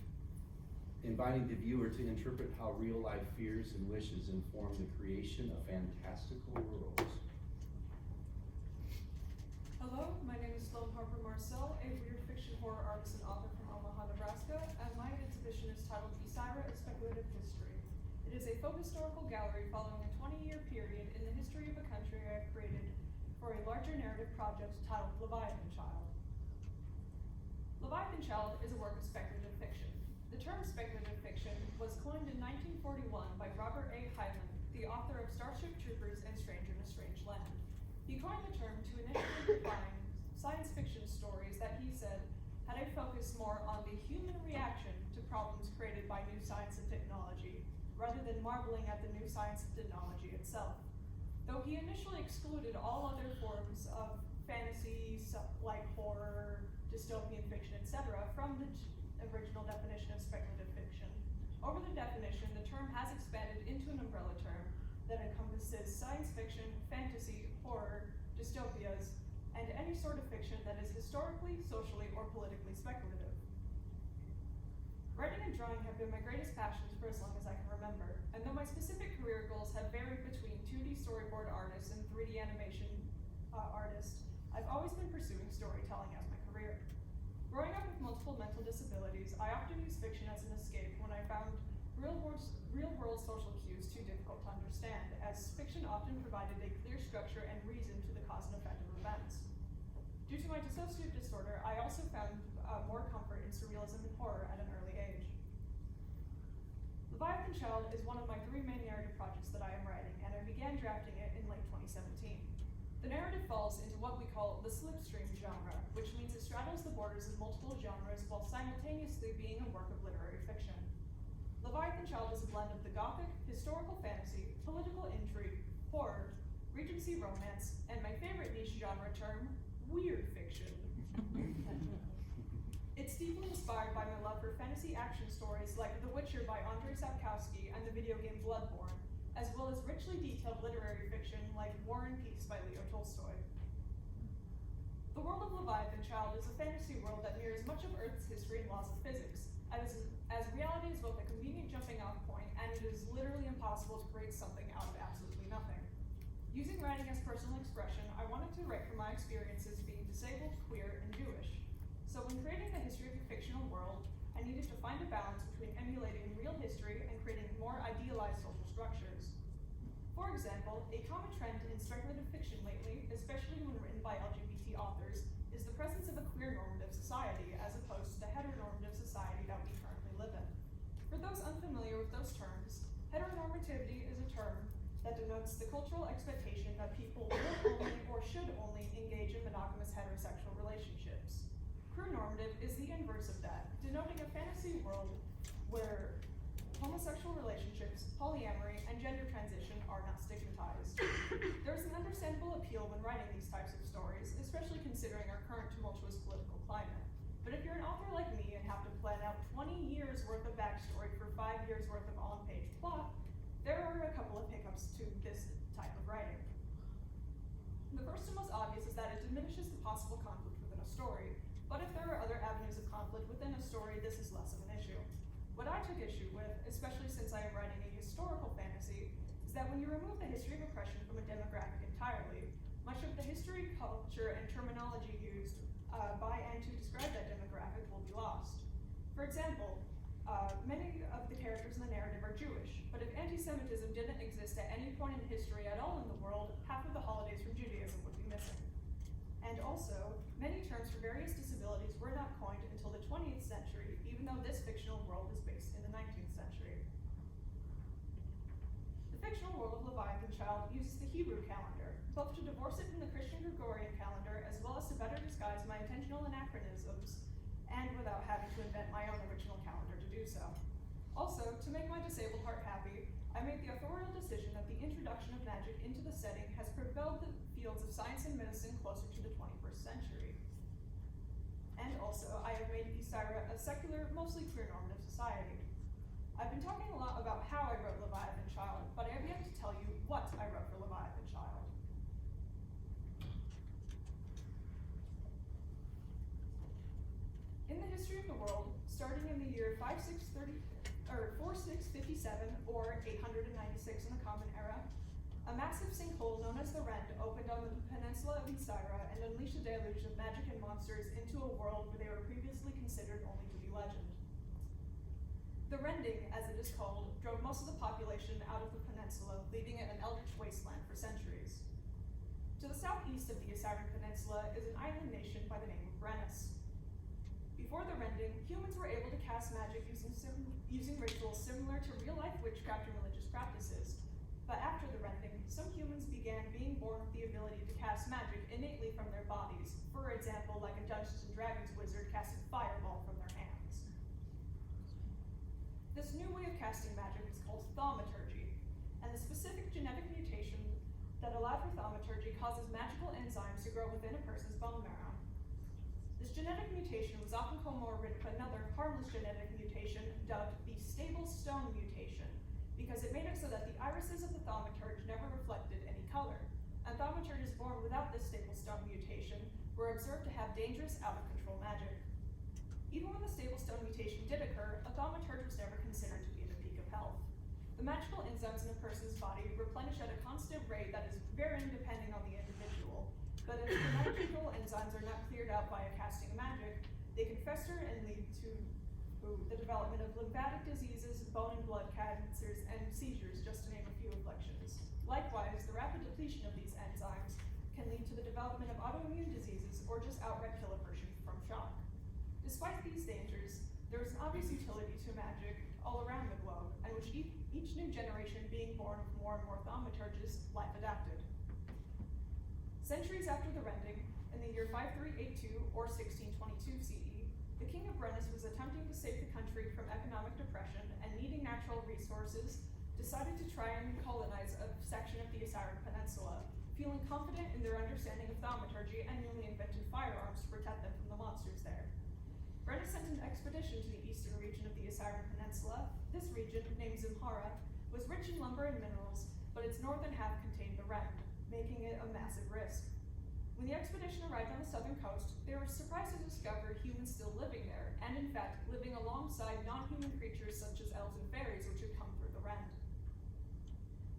inviting the viewer to interpret how real life fears and wishes inform the creation of fantastical worlds. Hello, my name is Sloan Harper Marcel, a weird fiction horror artist and author from Omaha, Nebraska, and my exhibition is titled Isira, A Speculative History. It is a folk historical gallery following a 20-year period in the history of a country I have created for a larger narrative project titled Leviathan Child. Leviathan Child is a work of speculative fiction. The term speculative fiction was coined in 1941 by Robert A. Hyland, the author of Starship Troopers and Stranger in a Strange Land. He coined the term to initially define science fiction stories that he said had a focus more on the human reaction to problems created by new science and technology, rather than marveling at the new science and technology itself. Though he initially excluded all other forms of fantasy, like horror, dystopian fiction, etc., from the original definition of speculative fiction. Over the definition, the term has expanded into an umbrella term that encompasses science fiction, fantasy, horror, dystopias, and any sort of fiction that is historically, socially, or politically speculative. Writing and drawing have been my greatest passions for as long as I can remember, and though my specific career goals have varied between 2D storyboard artist and 3D animation artist, I've always been pursuing storytelling as my career. Growing up with multiple mental disabilities, I often used fiction as an escape when I found real-world social cues too difficult to understand, as fiction often provided a clear structure and reason to the cause and effect of events. Due to my dissociative disorder, I also found more comfort in surrealism and horror at an early age. Leviathan Child is one of my 3 main narrative projects that I am writing, and I began drafting it in late 2017. The narrative falls into what we call the slipstream genre, which means it straddles the borders of multiple genres while simultaneously being a work of literary fiction. Leviathan Child is a blend of the gothic, historical fantasy, political intrigue, horror, Regency romance, and my favorite niche genre term, weird fiction. It's deeply inspired by my love for fantasy action stories like The Witcher by Andrzej Sapkowski and the video game Bloodborne, as well as richly detailed literary fiction like War and Peace by Leo Tolstoy. The world of Leviathan Child is a fantasy world that mirrors much of Earth's history and laws of physics, as reality is both a convenient jumping off point and it is literally impossible to create something out of absolutely nothing. Using writing as personal expression, I wanted to write from my experiences being disabled, queer, and Jewish. So when creating the history of a fictional world, I needed to find a balance between emulating real history and creating more idealized social structures. For example, a common trend in speculative fiction lately, especially when written by LGBT authors, is the presence of a queer normative society as opposed to the heteronormative society that we currently live in. For those unfamiliar with those terms, heteronormativity is a term that denotes the cultural expectation that people will only or should only engage in monogamous heterosexual relationships. Queer normative is the inverse of that, denoting a fantasy world where homosexual relationships, polyamory, and gender transition are not stigmatized. There's an understandable appeal when writing these types of stories, especially considering our current tumultuous political climate. But if you're an author like me and have to plan out 20 years worth of backstory for 5 years worth of on-page plot, there are a couple of hiccups to this type of writing. The first and most obvious is that it diminishes the possible conflict within a story, but if there are other avenues of conflict within a story, this is less of an issue. What I took issue with, especially since I am writing a historical fantasy, is that when you remove the history of oppression from a demographic entirely, much of the history, culture, and terminology used by and to describe that demographic will be lost. For example, many of the characters in the narrative are Jewish, but if anti-Semitism didn't exist at any point in history at all in the world, half of the holidays from Judaism would be missing. And also, many terms for various disabilities were not coined until the 20th century, even though this fictional world is based in the 19th century. The fictional world of Leviathan Child uses the Hebrew calendar, both to divorce it from the Christian Gregorian calendar, as well as to better disguise my intentional anachronisms, and without having to invent my own original calendar to do so. Also, to make my disabled heart happy, I made the authorial decision that the introduction of magic into the setting has propelled the fields of science and medicine closer to the 21st century. And also, I have made Ysira a secular, mostly queer normative society. I've been talking a lot about how I wrote Leviathan Child, but I have yet to tell you what I wrote for Leviathan Child. In the history of the world, starting in the year 4657 or 896 in the Common Era, a massive sinkhole known as the Rend opened on the peninsula of Ysira and unleashed a deluge of magic and monsters into a world where they were previously considered only to be legend. The Rending, as it is called, drove most of the population out of the peninsula, leaving it an eldritch wasteland for centuries. To the southeast of the Ysiren Peninsula is an island nation by the name of Brennus. Before the Rending, humans were able to cast magic using rituals similar to real-life witchcraft and religious practices. But after the Rending, some humans began being born with the ability to cast magic innately from their bodies, for example, like a Dungeons & Dragons wizard casting fireball from their hands. This new way of casting magic is called thaumaturgy, and the specific genetic mutation that allowed for thaumaturgy causes magical enzymes to grow within a person's bone marrow. This genetic mutation was often comorbid with another harmless genetic mutation dubbed the stable stone mutation, because it made it so that the irises of the thaumaturge never reflected any color. and thaumaturges born without this stable stone mutation were observed to have dangerous, out-of-control magic. Even when the stable stone mutation did occur, a thaumaturge was never considered to be at the peak of health. The magical enzymes in a person's body replenish at a constant rate that is varying depending on the individual, but if the magical enzymes are not cleared out by a casting of magic, they can fester and lead to the development of lymphatic diseases, bone and blood cancers, and seizures, just to name a few afflictions. Likewise, the rapid depletion of these enzymes can lead to the development of autoimmune diseases or just outright kill a person from shock. Despite these dangers, there is an obvious utility to magic all around the globe, and which each new generation being born with more and more thaumaturges life adapted. Centuries after the rending, in the year 5382 or 1622 CE, the King of Brennus was attempting to save the country from economic depression and needing natural resources, decided to try and colonize a section of the Isarid Peninsula, feeling confident in their understanding of thaumaturgy and newly invented firearms to protect them from the monsters there. Brennus sent an expedition to the eastern region of the Isarid Peninsula. This region, named Zimhara, was rich in lumber and minerals, but its northern half contained the Ren, making it a massive risk. When the expedition arrived on the southern coast, they were surprised to discover humans still living there, and in fact, living alongside non-human creatures such as elves and fairies which had come through the Rend.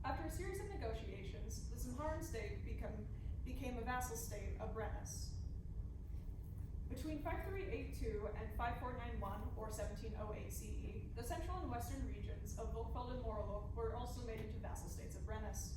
After a series of negotiations, the Zimharan state became a vassal state of Brennus. Between 5382 and 5491, or 1708 CE, the central and western regions of Volkfeld and Morolov were also made into vassal states of Brennus.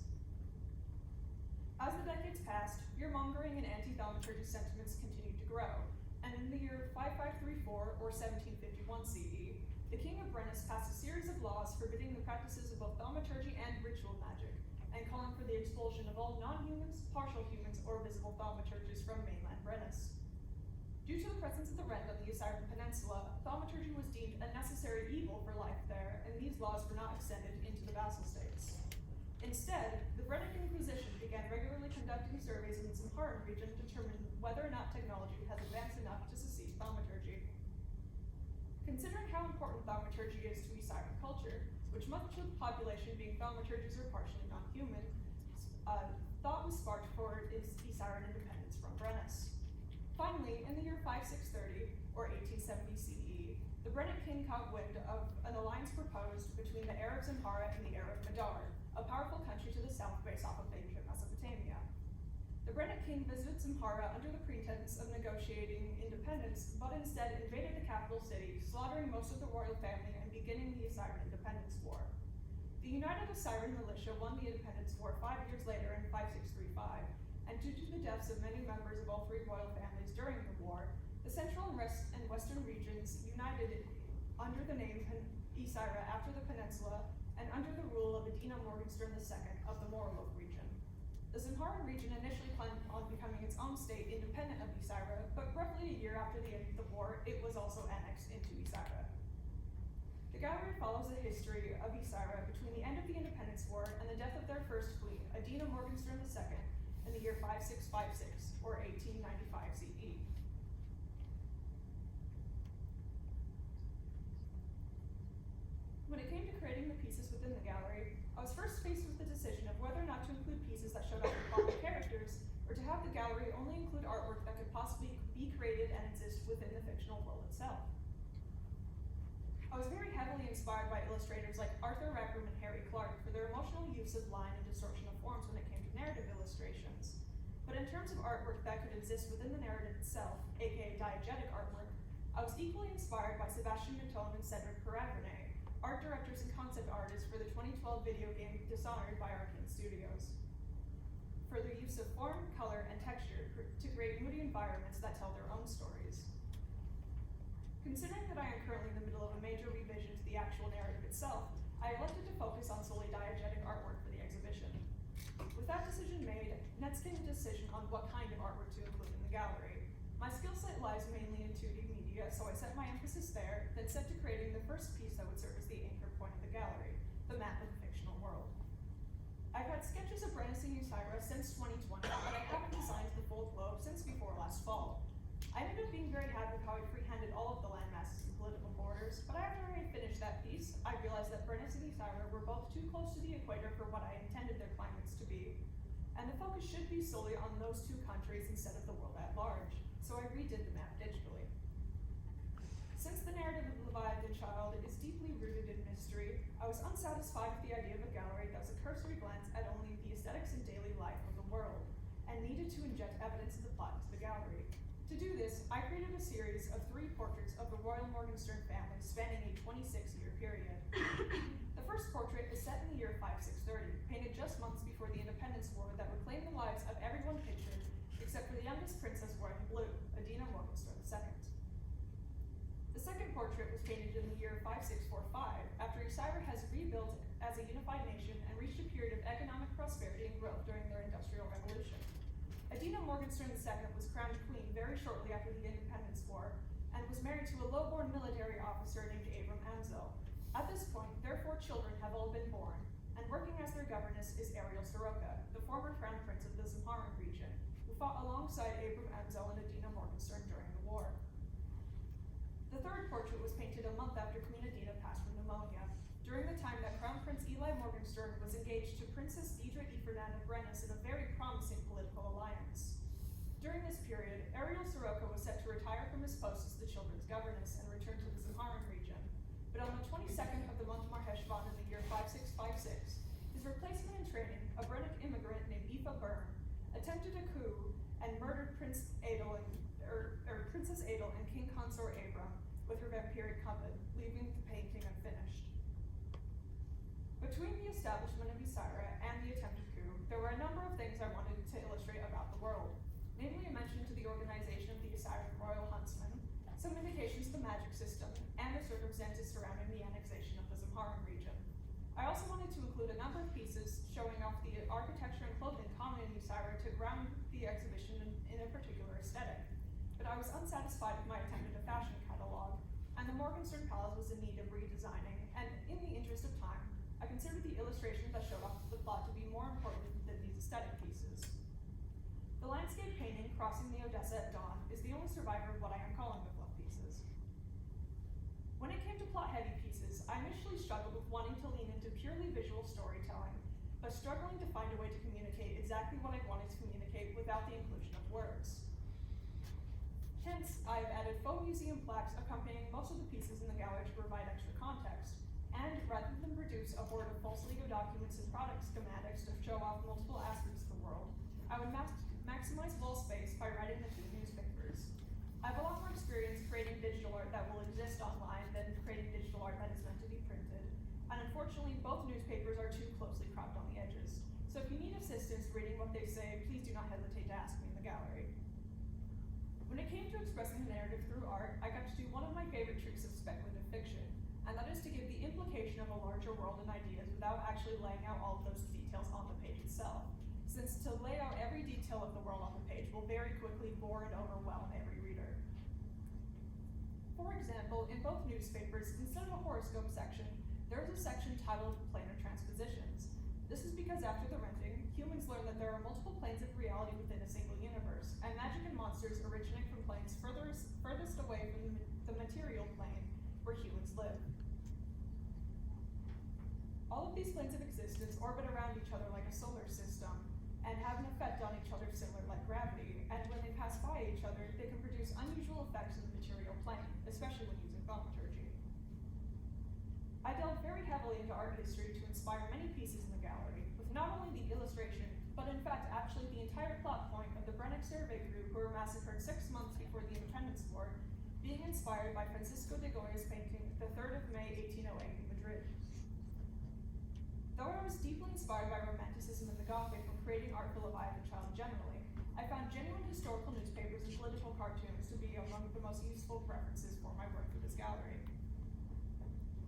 As the decades passed, fear-mongering and anti-thaumaturgy sentiments continued to grow, and in the year 5534, or 1751 CE, the King of Brennus passed a series of laws forbidding the practices of both thaumaturgy and ritual magic, and calling for the expulsion of all non-humans, partial humans, or visible thaumaturges from mainland Brennus. Due to the presence of the Rend on the Isarid Peninsula, thaumaturgy was deemed a necessary evil for life there, and these laws were not extended into the vassal states. Instead, the Brennic Inquisition began regularly conducting surveys in the Zimharan region to determine whether or not technology has advanced enough to succeed thaumaturgy. Considering how important thaumaturgy is to Isarid culture, which much of the population being thaumaturges or partially non-human, thought was sparked for its Isarid independence from Brennus. Finally, in the year 5630, or 1870 CE, the Brennic king caught wind of an alliance proposed between the heir of Zimhara and the heir of McDowell, a powerful country to the south based off of ancient Mesopotamia. The Brennic king visited Zimhara under the pretense of negotiating independence, but instead invaded the capital city, slaughtering most of the royal family and beginning the Isarid Independence War. The United Isarid Militia won the Independence War 5 years later in 5635, and due to the deaths of many members of all three royal families during the war, the central and western regions united under the name Isarid after the peninsula and under the rule of Adina Morgenstern II of the Morolov region. The Zimharan region initially planned on becoming its own state independent of Isarid, but roughly a year after the end of the war, it was also annexed into Isarid. The gallery follows the history of Isarid between the end of the Independence War and the death of their first queen, Adina Morgenstern II, in the year 5656, or 1895 CE. When it came to creating the pieces within the gallery, I was first faced with the decision of whether or not to include pieces that showed off the proper characters, or to have the gallery only include artwork that could possibly be created and exist within the fictional world itself. I was very heavily inspired by illustrators like Arthur Rackham and Harry Clark for their emotional use of line and distortion of forms when it came to narrative illustrations. But in terms of artwork that could exist within the narrative itself, aka diegetic artwork, I was equally inspired by Sebastian Mitton and Cedric Peraverne, art directors and concept artists for the 2012 video game Dishonored by Arcane Studios, for their use of form, color, and texture to create moody environments that tell their own stories. Considering that I am currently in the middle of a major revision to the actual narrative itself, I elected to focus on solely diegetic artwork for the exhibition. With that decision made, next came a decision on what kind of artwork to include in the gallery. My skill set lies mainly in 2D media, so I set my emphasis there, then set to creating the first piece that would serve as the anchor point of the gallery, the map of the fictional world. I've had sketches of Brennus and Isarid since 2020, but I haven't designed the full globe since before last fall. I ended up being very happy with how I free-handed all of the landmasses and political borders, but after I finished that piece, I realized that Brennus and Isarid were both too close to the equator for what I intended their climates to be, and the focus should be solely on those two countries instead of the world at large, so I redid the map digitally. Since the narrative of the Leviathan child is deeply rooted in mystery, I was unsatisfied with the idea of a gallery that was a cursory glance at only the aesthetics and daily life of the world, and needed to inject evidence of the plot into the gallery. To do this, I created a series of 3 portraits of the Royal Morgenstern family spanning a 26-year period. The first portrait is set in the year 5630, painted just months before the Independence War that would claim the lives of everyone pictured, except for the youngest princess wearing blue, Adina Morgenstern II. The second portrait was painted in the year 5645, after Ysira has rebuilt as a unified nation and reached a period of economic prosperity and growth during their Industrial Revolution. Adina Morgenstern II was crowned queen very shortly after the Independence War, and was married to a low-born military officer named Abram Amzel. At this point, their 4 children have all been born, and working as their governess is Ariel Soroka, the former crown prince of the Zamharan region, who fought alongside Abram Amzel and Adina Morgenstern during the war. The third portrait was painted a month after Queen Adina passed from pneumonia, during the time that Crown Prince Eli Morgenstern was engaged to Princess Deidre Ifernat of Brennis in a very promising political alliance. During this period, Ariel Soroka was set to retire from his post as the children's governess and return to the Zamharan region. But on the 22nd of the month Marheshvan in the year 5656, his replacement in training, a Brennic immigrant named Aoife Byrne, attempted a coup and murdered Princess Adel and King Consort Abram with her vampiric coven, leaving the painting unfinished. Between the establishment of Ysira and the attempted coup, there were a number of things I wanted to illustrate about the world, namely a mention to the organization of the Ysiran Royal Huntsmen, some indications of the magic system, and the circumstances surrounding the annexation of the Zamharan region. I also wanted to include a number of pieces showing off the architecture and clothing common in Ysira to ground the exhibition in a particular aesthetic. But I was unsatisfied with my attempt at a fashion catalog, and the Morgenstern Palace was in need of redesigning, and in the interest of time, I considered the illustrations that showed off the plot to be more important than these aesthetic pieces. The landscape painting crossing the Odessa at dawn is the only survivor of what I am calling the fluff pieces. When it came to plot-heavy pieces, I initially struggled with wanting to lean into purely visual storytelling, but struggling to find a way to communicate exactly what I wanted to communicate without the inclusion of words. Hence, I have added faux museum plaques accompanying most of the pieces in the gallery to provide extra context, and rather than produce a horde of false legal documents and product schematics to show off multiple aspects of the world, I would maximize wall space by writing the 2 newspapers. I have a lot more experience creating digital art that will exist online than creating digital art that is meant to be printed, and unfortunately both newspapers are too closely cropped on the edges. So if you need assistance reading what they say, please do not hesitate to ask me in the gallery. When it came to expressing the narrative through art, I got to do one of my favorite tricks of speculative fiction, and that is to give the implication of a larger world and ideas without actually laying out all of those details on the page itself, since to lay out every detail of the world on the page will very quickly bore and overwhelm every reader. For example, in both newspapers, instead of a horoscope section, there is a section titled Planar Transpositions. This is because after the renting, humans learn that there are multiple planes of reality within a single universe, and magic and monsters originate from planes furthest away from the material plane where humans live. All of these planes of existence orbit around each other like a solar system, and have an effect on each other similar like gravity, and when they pass by each other, they can produce unusual effects in the material plane, especially when using thaumaturgy. I delved very heavily into art history to inspire many pieces in the gallery, with not only the illustration, but in fact actually the entire plot point of the Brennic survey group who were massacred 6 months before the Independence War, being inspired by Francisco de Goya's painting, The 3rd of May, 1808 in Madrid. Though I was deeply inspired by Romanticism and the Gothic when creating art for Leviathan Child generally, I found genuine historical newspapers and political cartoons to be among the most useful references for my work for this gallery.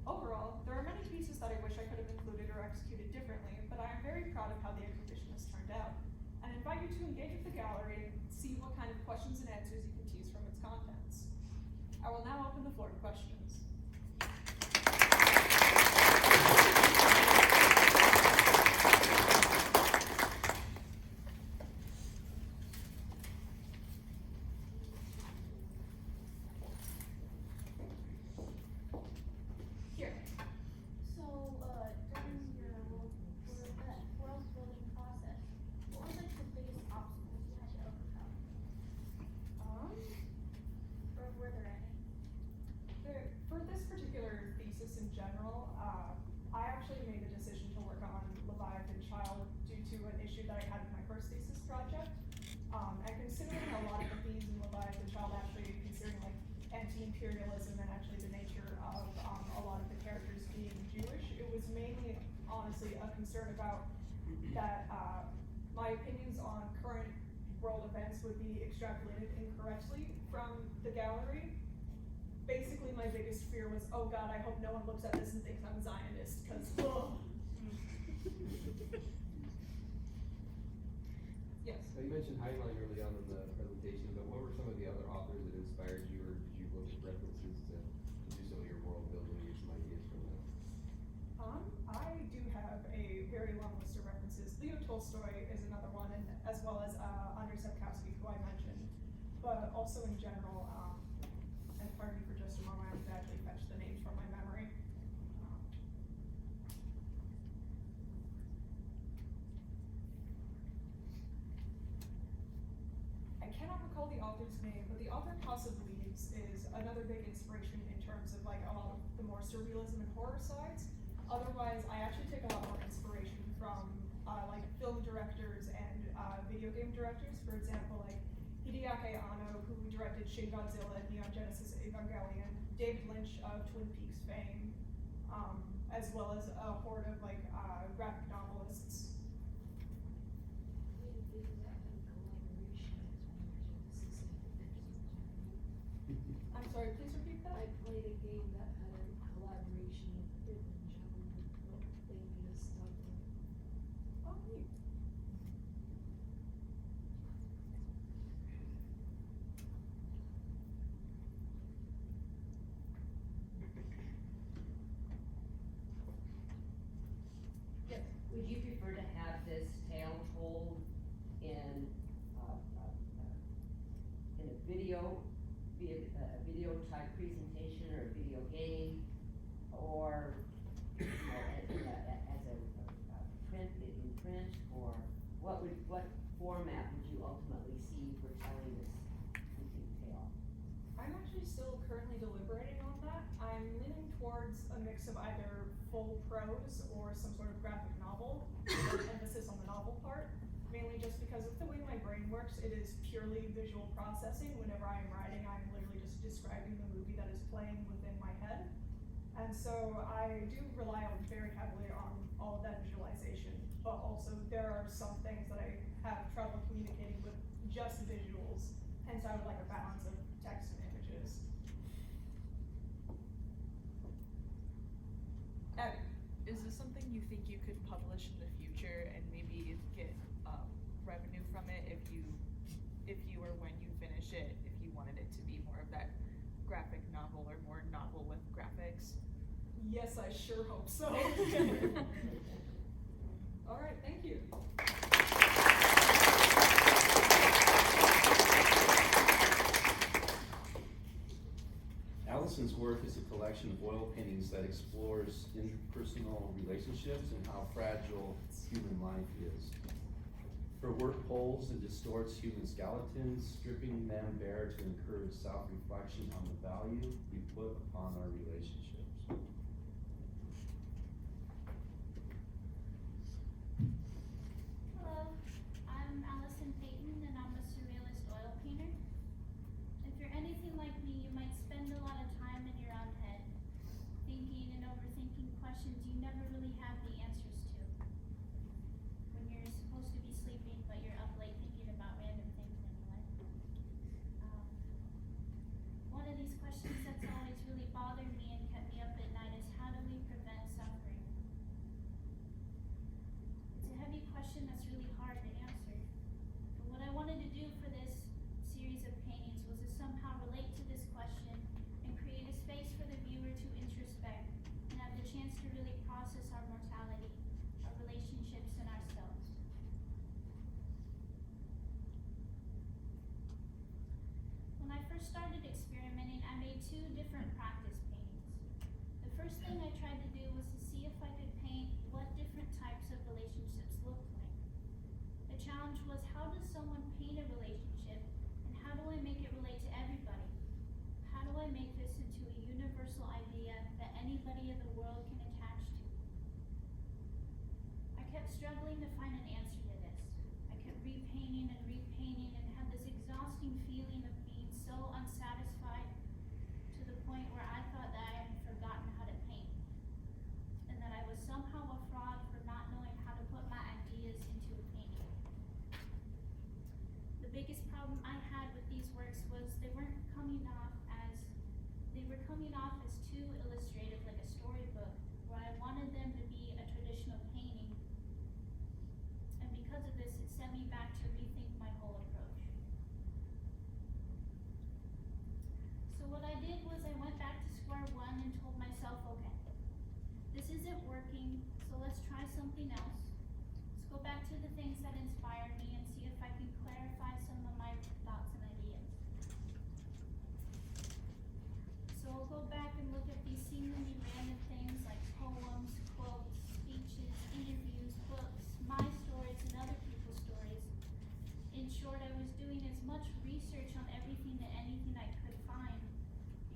Overall, there are many pieces that I wish I could have included or executed differently, but I am very proud of how the exhibition has turned out, and invite you to engage with the gallery and see what kind of questions and answers you can tease from its contents. I will now open the floor to questions. Here. So, during your world building process, what were the that I had in my first thesis project. And considering a lot of the themes in Leviathan Child, actually considering like anti-imperialism and actually the nature of a lot of the characters being Jewish, it was mainly honestly a concern about that my opinions on current world events would be extrapolated incorrectly from the gallery. Basically, my biggest fear was, oh God, I hope no one looks at this and thinks I'm a Zionist, because, ugh. Yes. So you mentioned Heinlein early on in the presentation, but what were some of the other authors that inspired you, or did you look at references to do some of your world building or some ideas from them? I do have a very long list of references. Leo Tolstoy is another one, and as well as Andrei Sapkowski, who I mentioned, but also in general, and pardon me for just a moment, I have to actually fetch the names from my memory. I cannot recall the author's name, but the author House of Leaves is another big inspiration in terms of like a lot of the more surrealism and horror sides. Otherwise, I actually take a lot more inspiration from like film directors and video game directors. For example, like Hideaki Anno, who directed Shin Godzilla and Neon Genesis Evangelion, David Lynch of Twin Peaks fame, as well as a horde of like graphic novelists. I'm sorry, please repeat that? I played a game that had a collaboration with different genres, but they made us stuck with. Oh, neat. Yes. Would you prefer to have this tale told in a video type presentation or a video game, or as a print in print, or what format would you ultimately see for telling this complete tale? I'm actually still currently deliberating on that. I'm leaning towards a mix of either full prose or some sort of graphic novel, with an emphasis on the novel part, mainly just because of the way my brain works. It is purely visual processing. Whenever I am writing, I'm literally just describing the movie that is playing within my head. And so I do rely on very heavily on all of that visualization, but also there are some things that I have trouble communicating with just visuals, hence I would like a balance of text and images. Is this something you think you could publish in the future and maybe get revenue from it if you or when you finish it, if you wanted it to be more of that graphic novel or more novel with graphics? Yes, I sure hope so. All right, thank you. Allison's work is a collection of oil paintings that explores interpersonal relationships and how fragile human life is. Her work pulls and distorts human skeletons, stripping them bare to encourage self-reflection on the value we put upon our relationships. Hello, I'm Allison Peyton, and I'm a surrealist oil painter. If you're anything like me, you might spend a lot of time in your own head, thinking and overthinking questions you never really have the answers to. When you're supposed to be sleeping, but you're up late thinking about random things anyway. One of these questions that's always really bothered me and kept me up at night is, how do we prevent suffering? It's a heavy question that's really hard to answer. But what I wanted to do for this series of paintings was to somehow relate to this question and create a space for the viewer to introspect and have the chance to really process our mortality, our relationships, and ourselves. When I first started experimenting, I made 2 different practice paintings. The first thing I tried to do was to see if I could paint what different types of relationships looked like. The challenge was, how does someone paint a relationship, and how do I make it relate to everybody? How do I make this into a universal idea that anybody in the world can attach to? I kept struggling to find an answer to this. exhausting feeling of being so unsatisfied to the point where I thought that I had forgotten how to paint, and that I was somehow a fraud for not knowing how to put my ideas into a painting. The biggest problem I had with these works was they were coming off as too illustrative, like a storybook, where I wanted them to be a traditional painting. And because of this, it sent me back to rethink my whole approach. So what I did was I went back to square one and told myself, okay, this isn't working, so let's try something else. Let's go back to the things that inspire me and see if I can clarify some of my thoughts and ideas. So I'll go back and look at these seemingly random things like poems, quotes, speeches, interviews, books, my stories, and other people's stories. In short, I was doing as much research on everything and anything I could find,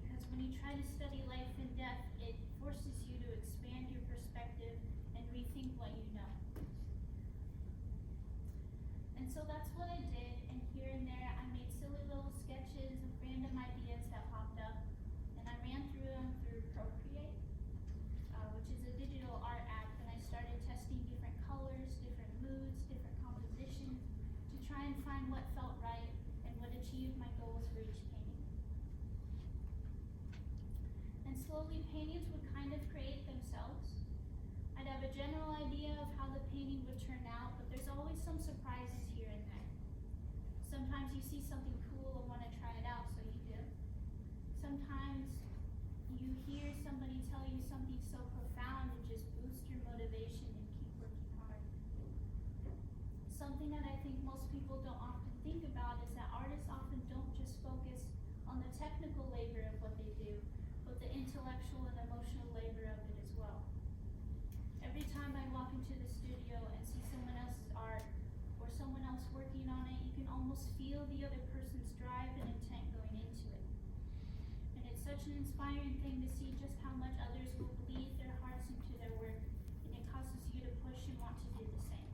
because when you try to study life and death, it forces you to expand your perspective and rethink what you know. And so that's what I did, and here and there I made silly little sketches of random ideas that popped up, and I ran through them through Procreate, which is a digital art app, and I started testing different colors, different moods, different compositions, to try and find what felt right and would achieve my goals for each painting. And slowly paintings would kind of create themselves. I'd have a general idea of how the painting would turn out, but there's always some surprises here and there. Sometimes you see something cool and want to try it out, so you do. Sometimes you hear somebody tell you something so profound and just boost your motivation and keep working hard. Something that I think most people don't often think about is that artists often don't just focus on the technical labor of what they do, but the intellectual and emotional labor of it as well. Every time I walk into the studio and see someone else's art or someone else working on it, you can almost feel the other person's drive and intent going into it. And it's such an inspiring thing to see just how much others will bleed their hearts into their work, and it causes you to push and want to do the same.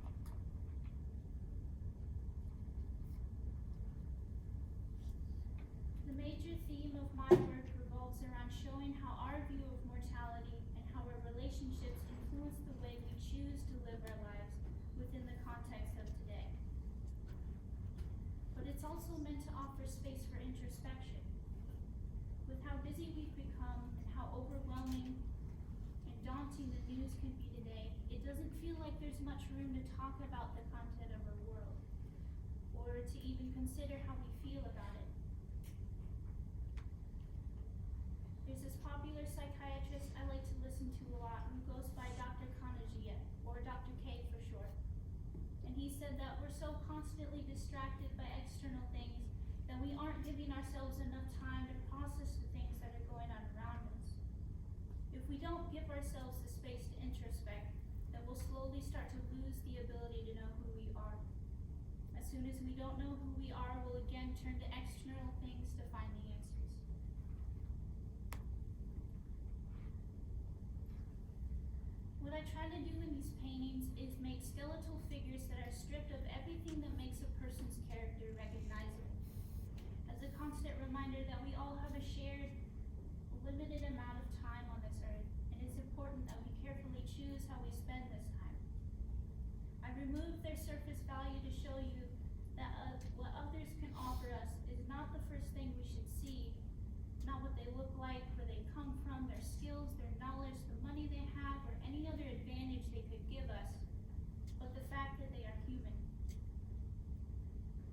The major theme of my work revolves around showing how our view of mortality and how our relationships influence the way we choose to live our lives within the context of today. But it's also meant to offer space for introspection. With how busy we've become and how overwhelming and daunting the news can be today, it doesn't feel like there's much room to talk about the content of our world, or to even consider how we feel about it. There's this popular psychiatrist I like to listen to a lot who goes by Dr. Kanajia, or Dr. K for short. And he said that we're so constantly distracted by external things that we aren't giving ourselves enough time to process the things that are going on around us. If we don't give ourselves the space to introspect, then we'll slowly start to lose the ability to know who we are. As soon as we don't know who we are, we'll again turn to external things to find the answers. What I try to do in these paintings is make skeletal figures that are stripped of everything that makes a person's character recognizable, as a constant reminder that we all have a shared, limited amount of time on this earth, and it's important that we carefully choose how we spend this time. I removed their surface value to show you that what others can offer us is not the first thing we should see, not what they look like, where they come from, their skills, their knowledge, the money they have, or any other advantage they could give us, but the fact that they are human.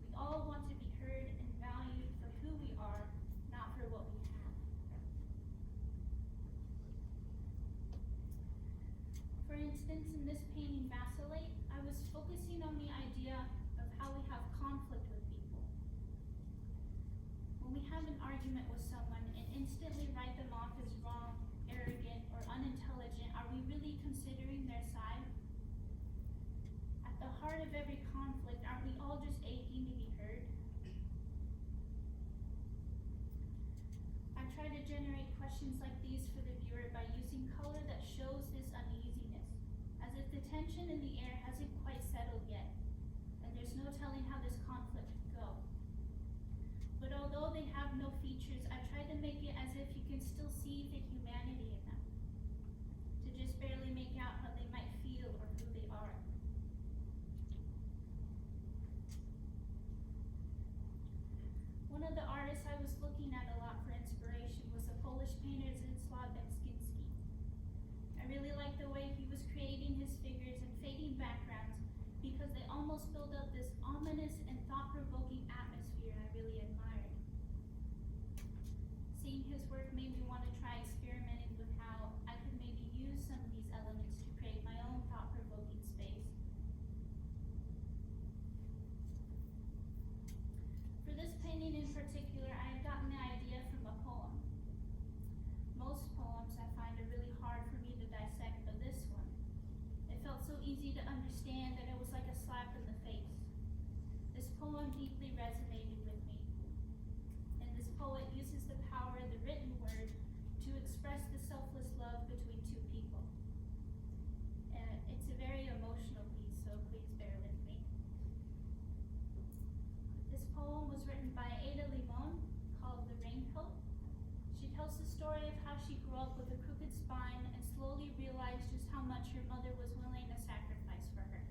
We all want to be heard and valued for who we are, not for what we have. For instance, in this painting, Vacillate, I was focusing on the idea of how we have conflict with people. When we have an argument with someone and instantly write them off as wrong, arrogant, or unintelligent, are we really considering their side? At the heart of every conflict, aren't we all just aching to be heard? I try to generate questions like these for the viewer by using color that shows this uneasiness, as if the tension in the air hasn't quite settled yet, and there's no telling how this conflict could go. I was looking at a lot for inspiration was the Polish painter Zdzisław Beskiński. I really liked the way he was creating his figures in fading backgrounds because they almost build up this ominous and thought-provoking atmosphere I really admired. Seeing his work made me want to try experimenting with how I could maybe use some of these elements to create my own thought-provoking space. For this painting in particular, I had gotten the idea from a poem. Most poems I find are really hard for me to dissect, but this one, it felt so easy to understand that it was like a slap in the face. This poem deeply resonated with me. And this poet uses the power of the written word to express the selfless love between two people. And it's a very emotional piece, so please bear with me. This poem was written by Ada Limon, called The Raincoat. She tells the story of how she grew up with a crooked spine and slowly realized just how much her mother was willing to sacrifice for her.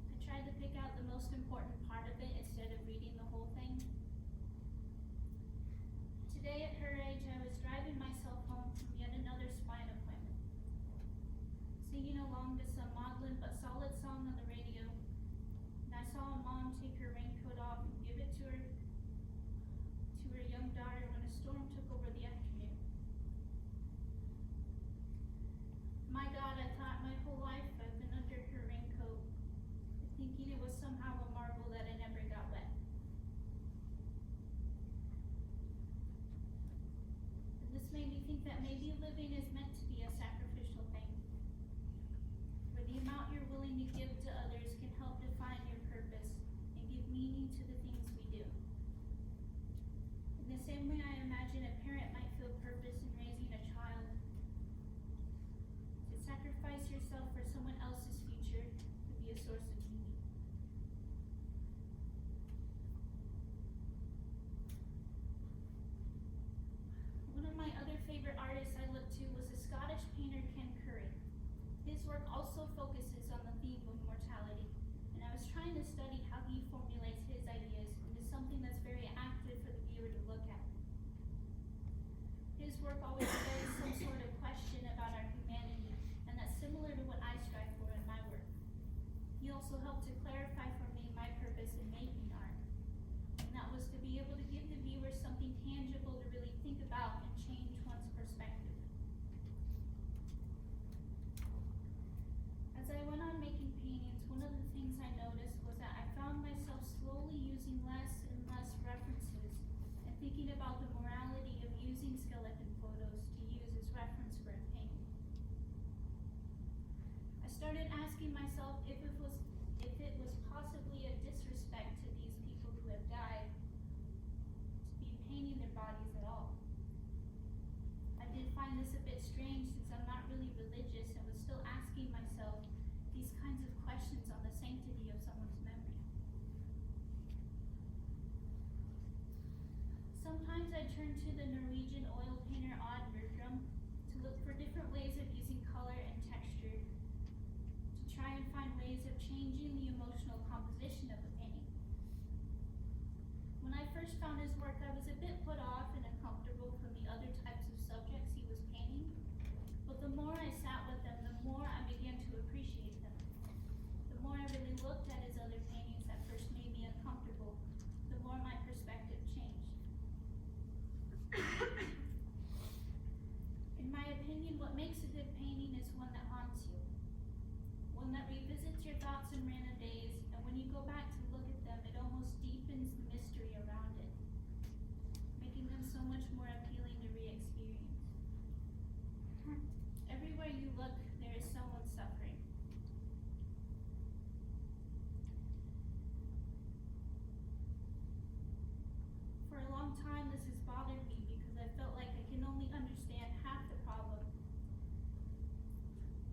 I tried to pick out the most important part of it instead of reading the whole thing. Today at her age, I was driving myself home from yet another spine appointment, singing along to some maudlin but solid song on the radio, and I saw a mom take her raincoat off and give it to her young daughter when a storm took over the afternoon. My God, I thought my whole life I've been under her raincoat, thinking it was somehow a marvel that I never got wet. And this made me think that maybe living is meant to be a sacrificial thing, where the amount you're willing to give to others can help define your purpose and give meaning to the things we do. In the same way I imagine a parent might feel purpose in raising a child. To sacrifice yourself for someone else's future could be a source of meaning. One of my other favorite artists I looked to was the Scottish painter Ken Curry. His work also focuses on the theme of mortality, and I was trying to study how he formulates his ideas into something that's very active for the viewer to look at. His work always begs some sort of question about our humanity, and that's similar to what I strive for in my work. He also helped to clarify for me my purpose in making art, and that was to be able to give the viewer something tangible to really think about and change one's perspective. As I went on making paintings, one of the things I noticed was that I found myself slowly using less and less references and thinking about the morality of using skeleton photos to use as reference for a painting. I started asking myself if it was possibly a disrespect to these people who have died to be painting their bodies at all. I did find this a bit strange since I'm not really religious and was still asking myself these kinds of questions on the sanctity of someone's memory. Sometimes I turn to the Norwegian oil painter Odd Bertram to look for different ways of using color and texture to try and find ways of changing the emotional composition of a painting. When I first found his work, I was a bit put off and uncomfortable from the other types of subjects he was painting, but the more I sat with them, the more I began to appreciate them. The more I really looked at his other paintings that first made me uncomfortable, the more my perspective changed. In my opinion, what makes a good painting is one that haunts you. One that revisits your thoughts in random days, and when you go back to look at them, it almost deepens the mystery around it, making them so much more appealing to re-experience. Everywhere you look, there is someone suffering. For a long time, this has bothered me because I felt like I can only understand half the problem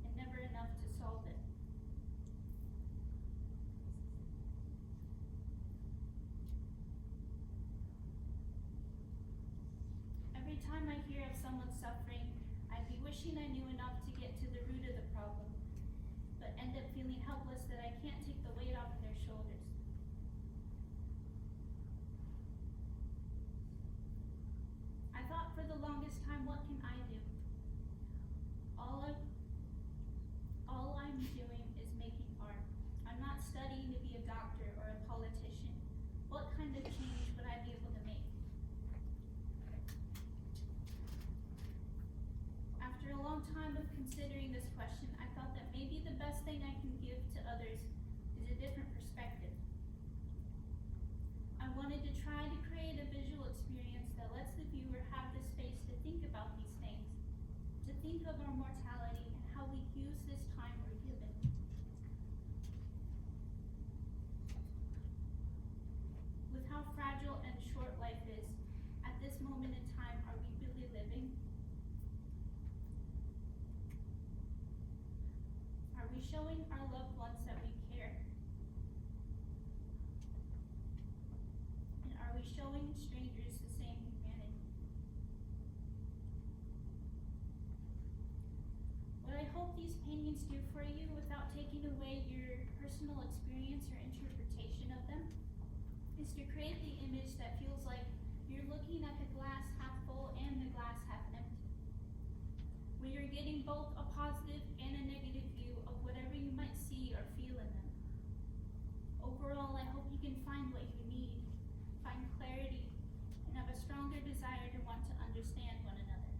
and never enough to solve it. Every time I hear of someone suffering, I'd be wishing I knew enough to get to the root of the problem, but end up feeling helpless that I can't take the weight off of their shoulders. I thought for the longest time, what can I do? All I'm doing is making art. I'm not studying to be a doctor or a politician. What kind of change would I be able to make? After a long time of considering this question, I thought that maybe the best thing I can give to others is a different perspective. I wanted to try to create a visual experience that lets the viewer have the space to think about these things, to think of our mortality and how we use this time we're given. With how fragile and short life is, at this moment in time, are we really living? Are we showing our loved ones that we care? And are we showing strangers the same humanity? What I hope these paintings do for you, without taking away your personal experience or interpretation of them, is to create the image that feels like you're looking at the glass half full and the glass half empty, where you're getting both a positive and a negative view of whatever you might see or feel in them. Overall, I hope you can find what you need, find clarity, and have a stronger desire to want to understand one another.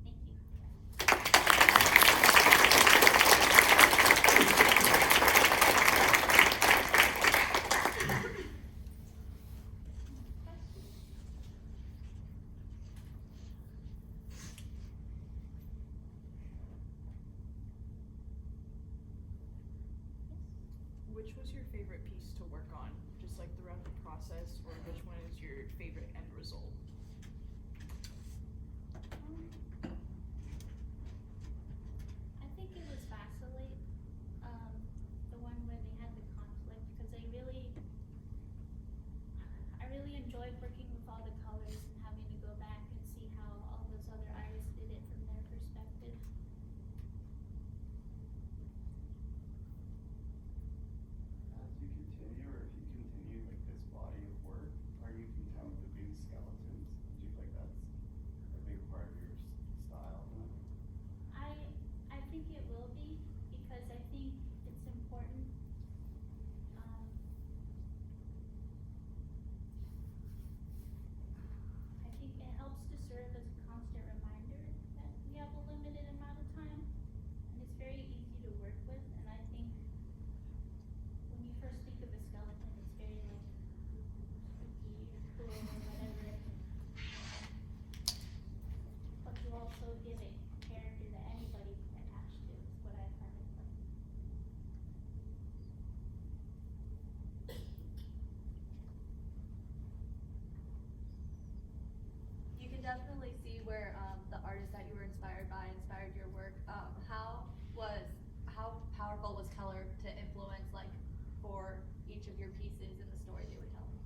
Thank you. Which was your favorite piece to work on, just like throughout the process, or which one is your favorite end result? I think it was Vacillate, the one where they had the conflict, because I really enjoyed working with all the colors and having to go back and see how all those other artists did it from their perspective. As you continue, or if you continue like this body of work, are you content with it being skeletons? Do you feel like that's a big part of your style? I think it will be, because I think it's important. I think it helps to serve as a constant reminder that we have a limited amount of time, and it's very easy to work with. And I think when you first think of a skeleton, it's very like spooky or cool or whatever. But you also give a character that anybody can attach to, is what I find important. You can definitely see where the artist that you were inspired by inspired your work. How powerful was color to influence, like, for each of your pieces and the story they were telling?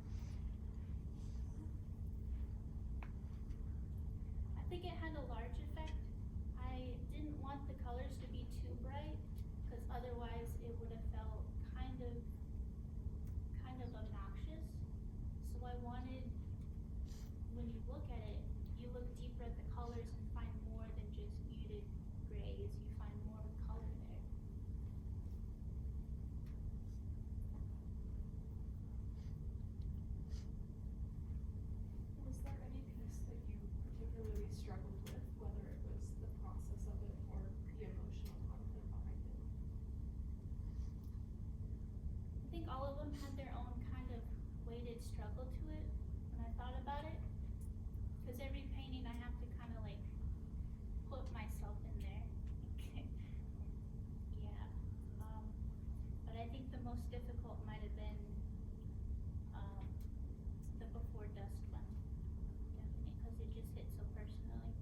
I think it had a large effect. I didn't want the colors to be too bright, because otherwise it would have felt kind of obnoxious. So I wanted, when you look at it, you look deeper at the colors and find more than just muted grays. You find more color there. Was there any piece that you particularly struggled with, whether it was the process of it or the emotional content behind it? I think all of them had their own kind of weighted struggle to it when I thought about it. Because every painting I have to kind of like put myself in there. Yeah. But I think the most difficult might have been the Before Dusk one. Definitely, because it just hit so personally.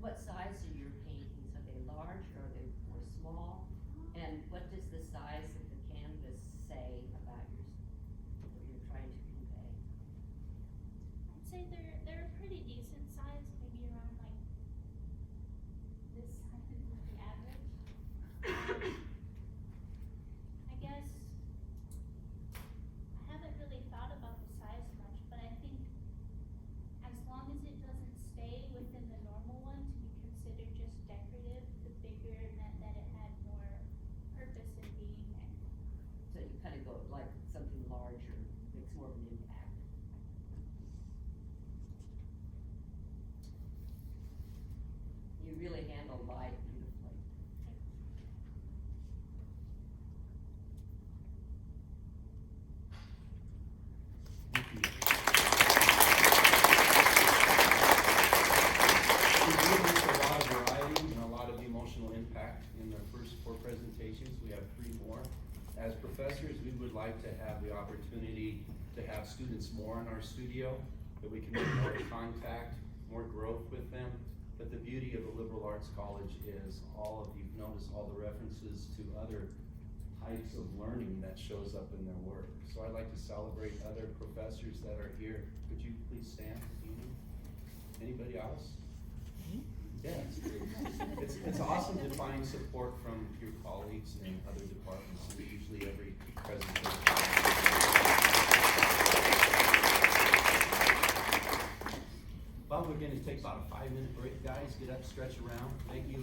What size are your paintings? Are they large or are they more small? And what does the size of the canvas say about what you're trying to convey? as professors, we would like to have the opportunity to have students more in our studio, that we can make more contact, more growth with them. But the beauty of a liberal arts college is you've noticed all the references to other types of learning that shows up in their work. So I'd like to celebrate other professors that are here. Could you please stand, Amy? Anybody else? Yes. It's awesome to find support from your colleagues in other departments, and usually every presentation. Well, we're gonna take about a 5-minute break, guys. Get up, stretch around. Thank you.